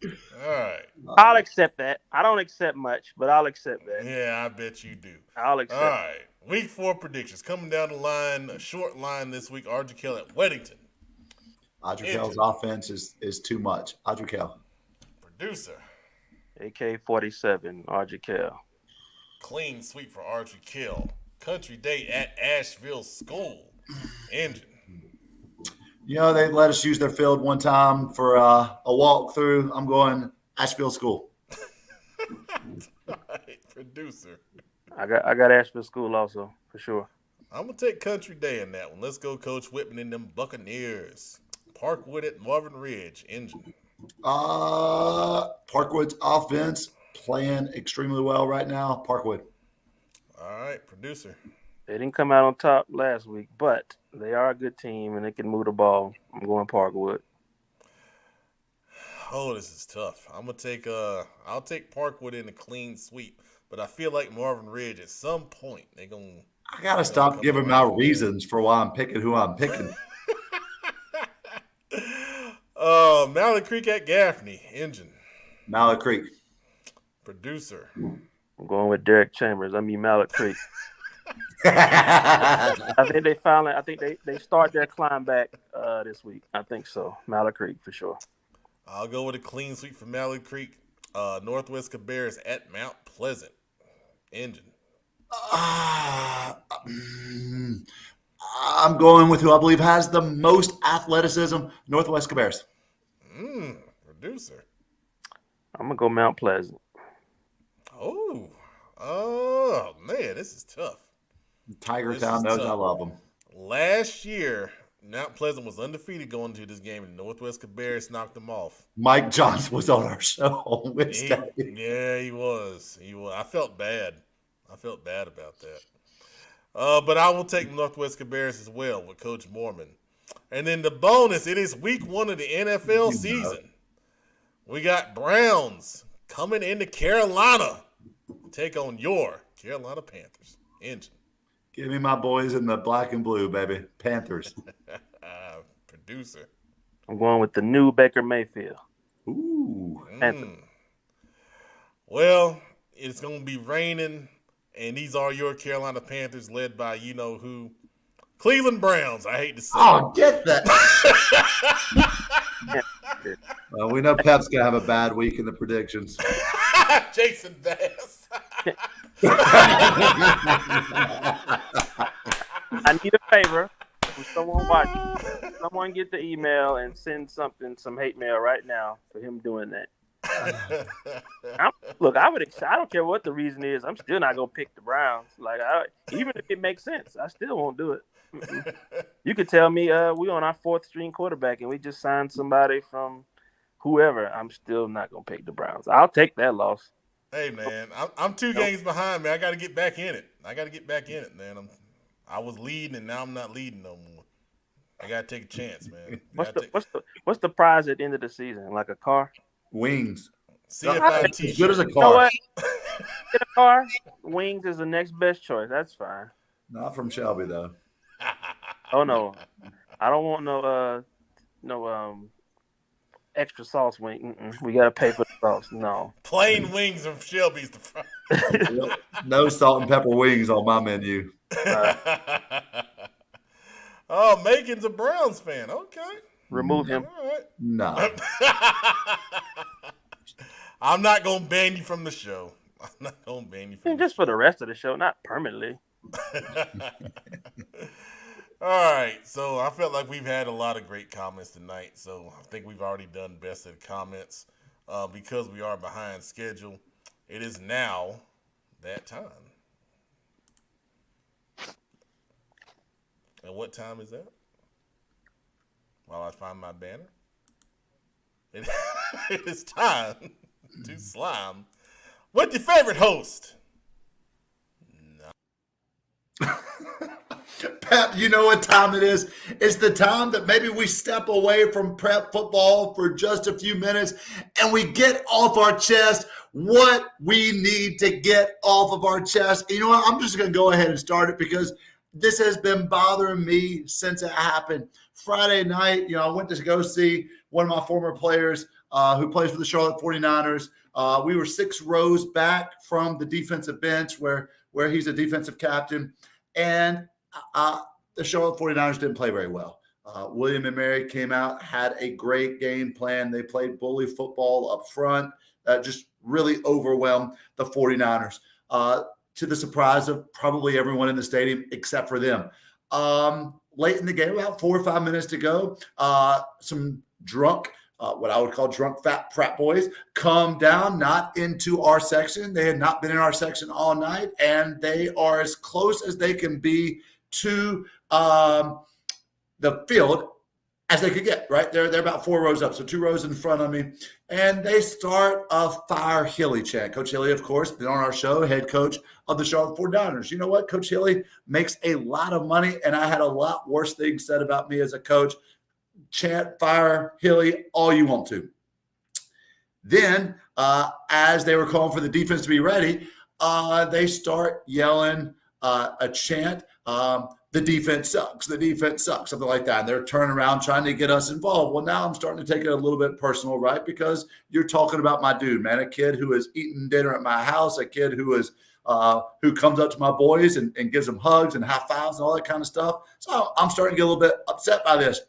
All right. I'll accept that. I don't accept much, but I'll accept that. Yeah, I bet you do. I'll accept All right. Week 4 predictions. Coming down the line, a short line this week. Audrey Kell at Weddington. Audrey Kell's offense is too much. Audrey Kell. Producer. AK-47, Audrey Kell. Clean sweep for Audrey Kell. Country Day at Asheville School. Engine. They let us use their field one time for a walkthrough. I'm going Asheville School. Right. Producer. I got Asheville School also, for sure. I'm going to take Country Day in that one. Let's go, Coach Whitman and them Buccaneers. Parkwood at Marvin Ridge. Engine. Parkwood's offense playing extremely well right now. Parkwood. All right, producer. They didn't come out on top last week, but they are a good team and they can move the ball. I'm going Parkwood. Oh, this is tough. I'm gonna take I'll take Parkwood in a clean sweep, but I feel like Marvin Ridge at some point they're gonna. I gotta stop giving my reasons for why I'm picking who I'm picking. Mallard Creek at Gaffney. Engine. Mallard Creek. Producer. I'm going with Derek Chambers. Mallard Creek. I think they start their climb back this week. I think so. Mallard Creek for sure. I'll go with a clean sweep for Mallard Creek. Northwest Cabarrus at Mount Pleasant. Engine. I'm going with who I believe has the most athleticism, Northwest Cabarrus. Producer. I'm going to go Mount Pleasant. Oh, man, this is tough. Tiger Town knows I love them. Last year, Mount Pleasant was undefeated going into this game, and Northwest Cabarrus knocked them off. Mike Johnson was on our show on Wednesday. Yeah, he was. I felt bad. About that. But I will take Northwest Cabarrus as well with Coach Mormon. And then the bonus, it is week 1 of the NFL season. We got Browns coming into Carolina. Take on your Carolina Panthers. Engine. Give me my boys in the black and blue, baby. Panthers. Producer. I'm going with the new Baker Mayfield. Ooh. Well, it's going to be raining, and these are your Carolina Panthers led by you-know-who. Cleveland Browns, I hate to say. Oh, get that. Well, we know Pep's going to have a bad week in the predictions. Jason Bass. I need a favor from someone watching. Someone get the email and send some hate mail right now for him doing that. I don't care what the reason is. I'm still not gonna pick the Browns. Even if it makes sense, I still won't do it. You could tell me we on our 4th string quarterback and we just signed somebody from whoever. I'm still not gonna pick the Browns. I'll take that loss. Hey man, I'm 2 games behind, man. I got to get back in it. Man. I was leading and now I'm not leading no more. I got to take a chance, man. What's the prize at the end of the season? Like a car? Wings. CFI As t-shirt. good as a You know car. what? Get a car. Wings is the next best choice. That's fine. Not from Shelby, though. Oh no, I don't want no extra sauce wing. We gotta pay for the sauce. No. Plain wings from Shelby's the front. No salt and pepper wings on my menu. Oh, Megan's a Browns fan. Okay. Remove him. All right. No. I'm not going to ban you from the show. Just for the rest of the show, not permanently. All right. So I felt like we've had a lot of great comments tonight. So I think we've already done best of the comments. Because we are behind schedule, it is now that time. And what time is that? While I find my banner. It is time to slime with your favorite host. Pep, you know what time it is? It's the time that maybe we step away from prep football for just a few minutes and we get off our chest what we need to get off of our chest. And you know what? I'm just going to go ahead and start it because this has been bothering me since it happened. Friday night, I went to go see one of my former players who plays for the Charlotte 49ers. We were 6 rows back from the defensive bench where he's a defensive captain. And the Charlotte 49ers didn't play very well. William and Mary came out, had a great game plan. They played bully football up front, just really overwhelmed the 49ers. To the surprise of probably everyone in the stadium except for them. Late in the game, about 4 or 5 minutes to go, some drunk, what I would call drunk frat boys, come down, not into our section. They had not been in our section all night, and they are as close as they can be to the field as they could get, right? They're about 4 rows up, so 2 rows in front of me. And they start a Fire Hilly chant. Coach Hilly, of course, been on our show, head coach of the Charlotte 49ers. You know what? Coach Hilly makes a lot of money, and I had a lot worse things said about me as a coach. Chant Fire Hilly all you want to. Then, as they were calling for the defense to be ready, they start yelling a chant, the defense sucks, something like that. And they're turning around trying to get us involved. Well, now I'm starting to take it a little bit personal, right? Because you're talking about my dude, man, a kid who is eating dinner at my house, a kid who is who comes up to my boys and gives them hugs and high fives and all that kind of stuff. So I'm starting to get a little bit upset by this.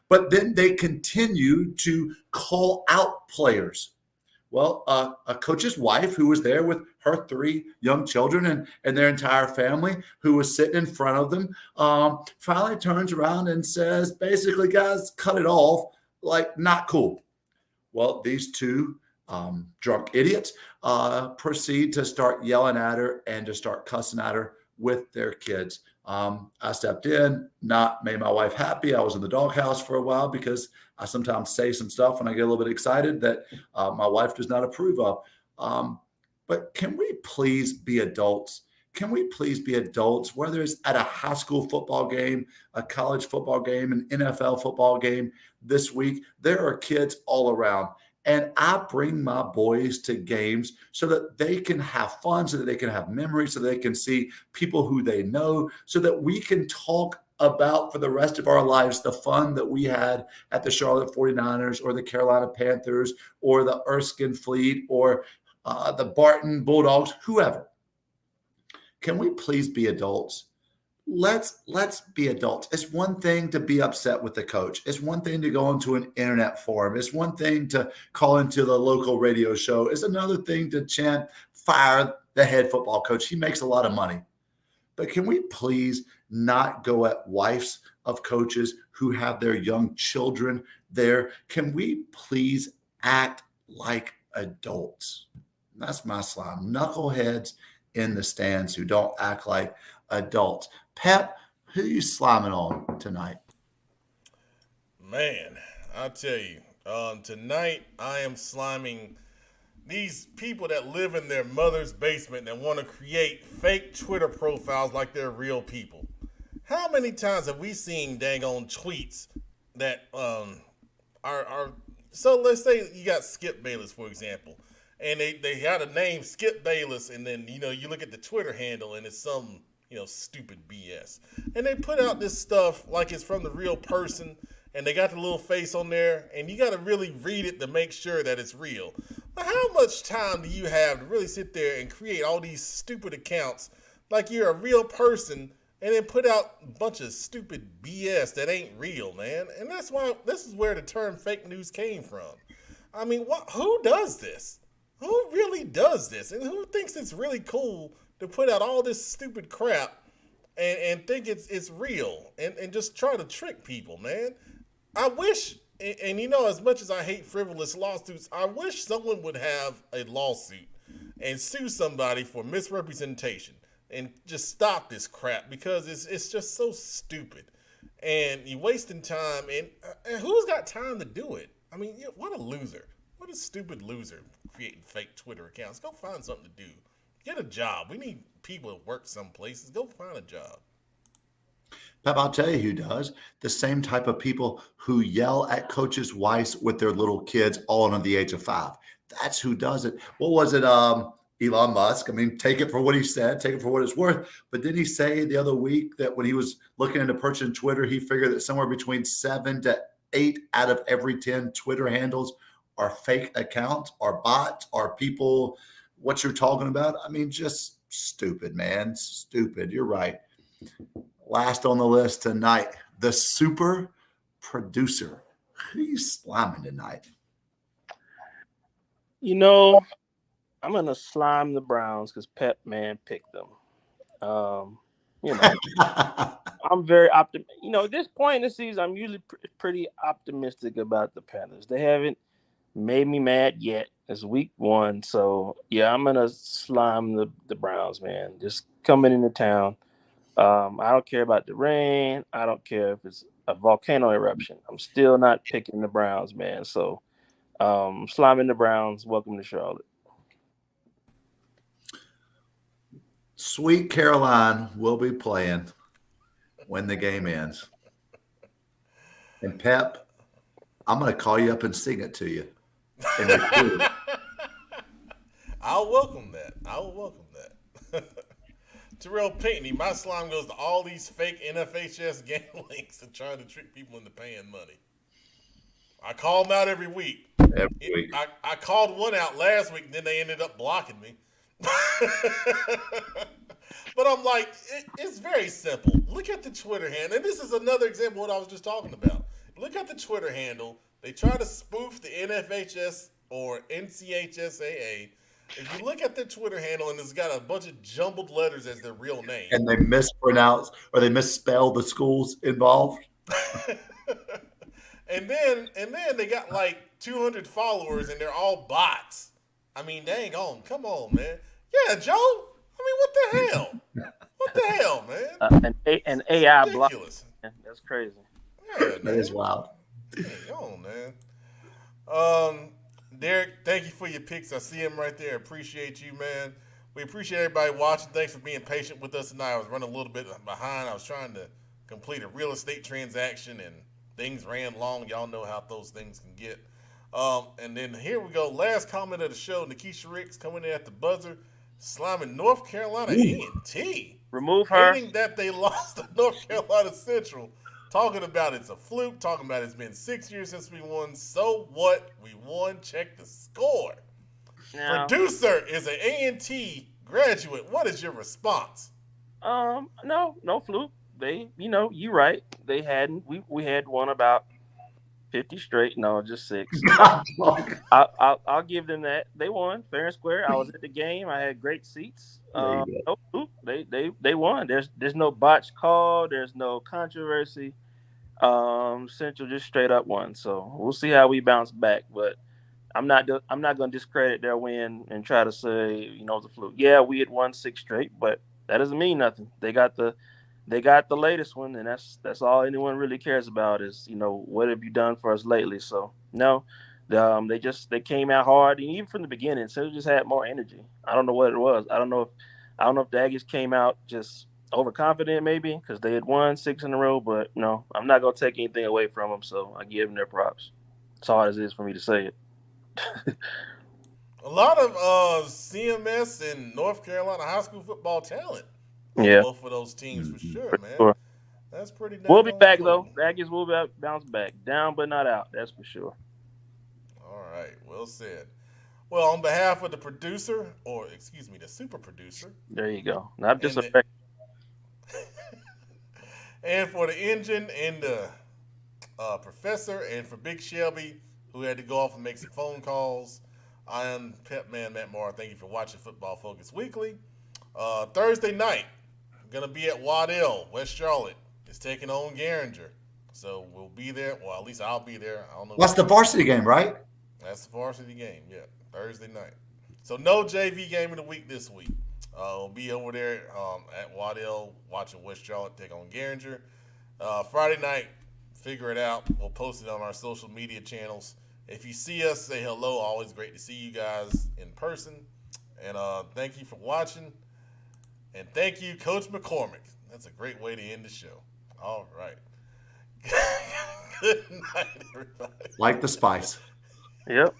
But then they continue to call out players. Well, a coach's wife who was there with her 3 young children and their entire family, who was sitting in front of them, finally turns around and says, basically, guys, cut it off, like, not cool. Well, these 2 drunk idiots proceed to start yelling at her and to start cussing at her with their kids. I stepped in, not made my wife happy. I was in the doghouse for a while because I sometimes say some stuff when I get a little bit excited that my wife does not approve of. But can we please be adults? Can we please be adults, whether it's at a high school football game, a college football game, an NFL football game this week? There are kids all around. And I bring my boys to games so that they can have fun, so that they can have memories, so they can see people who they know, so that we can talk about for the rest of our lives the fun that we had at the Charlotte 49ers or the Carolina Panthers or the Erskine Fleet or the Barton Bulldogs, whoever. Can we please be adults? Let's be adults. It's one thing to be upset with the coach. It's one thing to go into an internet forum. It's one thing to call into the local radio show. It's another thing to chant, fire the head football coach. He makes a lot of money. But can we please not go at wives of coaches who have their young children there? Can we please act like adults? That's my slime. Knuckleheads in the stands who don't act like adults. Pep, who are you sliming on tonight? Man, I'll tell you, tonight I am sliming these people that live in their mother's basement and want to create fake Twitter profiles like they're real people. How many times have we seen dang on tweets that are so let's say you got Skip Bayless, for example, and they had a name Skip Bayless, and then you look at the Twitter handle and it's some stupid BS. And they put out this stuff like it's from the real person, and they got the little face on there, and you got to really read it to make sure that it's real. But how much time do you have to really sit there and create all these stupid accounts like you're a real person and then put out a bunch of stupid BS that ain't real, man? And that's why this is where the term fake news came from. I mean, who does this? Who really does this? And who thinks it's really cool to put out all this stupid crap and think it's real and just try to trick people, man? I wish, and as much as I hate frivolous lawsuits, I wish someone would have a lawsuit and sue somebody for misrepresentation and just stop this crap, because it's just so stupid. And you're wasting time, and who's got time to do it? I mean, what a loser. What a stupid loser creating fake Twitter accounts. Go find something to do. Get a job. We need people to work some places. Go find a job. Pep, I'll tell you who does. The same type of people who yell at coaches' wives with their little kids all under the age of 5. That's who does it. What was it? Elon Musk. I mean, take it for what he said, take it for what it's worth. But didn't he say the other week that when he was looking into purchasing Twitter, he figured that somewhere between 7 to 8 out of every 10 Twitter handles are fake accounts, are bots, are people, what you're talking about? I mean, just stupid, man. Stupid. You're right. Last on the list tonight, the super producer. Who are you slamming tonight? I'm going to slime the Browns because Pep, man, picked them. I'm very optimistic. At this point in the season, I'm usually pretty optimistic about the Panthers. They haven't made me mad yet. It's week 1. So, yeah, I'm going to slime the Browns, man. Just coming into town. I don't care about the rain. I don't care if it's a volcano eruption. I'm still not picking the Browns, man. So, slamming the Browns. Welcome to Charlotte. Sweet Caroline will be playing when the game ends. And Pep, I'm going to call you up and sing it to you. I'll welcome that. I will welcome that. Terrell Pinckney, my slime goes to all these fake NFHS game links and trying to trick people into paying money. I call them out every week. I called one out last week, and then they ended up blocking me. But I'm like, it's very simple. Look at the Twitter handle. And this is another example of what I was just talking about. Look at the Twitter handle. They try to spoof the NFHS or NCHSAA. If you look at the Twitter handle and it's got a bunch of jumbled letters as their real name. And they mispronounce or they misspell the schools involved. and then they got like 200 followers and they're all bots. I mean, dang on. Come on, man. Yeah, Joe. I mean, what the hell? What the hell, man? An AI block. Ridiculous. That's crazy. Yeah, That is wild. Hang on, man. Derek, thank you for your picks. I see him right there. Appreciate you, man. We appreciate everybody watching. Thanks for being patient with us tonight. I was running a little bit behind. I was trying to complete a real estate transaction, and things ran long. Y'all know how those things can get. And then here we go. Last comment of the show. Nikisha Ricks coming in at the buzzer. Slamming North Carolina A&T. Remove her. Hating that they lost to North Carolina Central. Talking about it's a fluke. Talking about it's been 6 years since we won. So what? We won. Check the score. Now, Producer is an A&T graduate. What is your response? no fluke. They, you right. They hadn't. We had won about 50 straight. No, just 6. I'll give them that. They won fair and square. I was at the game. I had great seats. No fluke. They won. There's no botch call. There's no controversy. Central just straight up won. So we'll see how we bounce back. But I'm not going to discredit their win and try to say it's a fluke. Yeah, we had won 6 straight, but that doesn't mean nothing. They got the latest one, and that's all anyone really cares about is, what have you done for us lately? So no, they came out hard, and even from the beginning, Central just had more energy. I don't know what it was. I don't know if the Aggies came out just overconfident maybe because they had won 6 in a row, but no, I'm not gonna take anything away from them. So I give them their props. It's hard as it is for me to say it. A lot of CMS and North Carolina high school football talent. Yeah, Both of those teams for sure, man. Sure. That's pretty. We'll be back cool. though. The Aggies will bounce back, down but not out. That's for sure. All right, well said. Well, on behalf of the producer, or excuse me, the super producer, There you go. Not just And a and for the engine and the professor, and for Big Shelby, who had to go off and make some phone calls, I am Pep Man Matt Moore. Thank you for watching Football Focus Weekly. Thursday night, I'm going to be at Waddell, West Charlotte. It's taking on Garinger. So we'll be there. Well, at least I'll be there. I don't know. That's the varsity game, right? That's the varsity game, yeah. Thursday night. So no JV game of the week this week. We'll be over there at Waddell watching West Charlotte take on Garinger. Friday night, figure it out. We'll post it on our social media channels. If you see us, say hello. Always great to see you guys in person. And thank you for watching. And thank you, Coach McCormick. That's a great way to end the show. All right. Good night, everybody. Like the spice. Yep.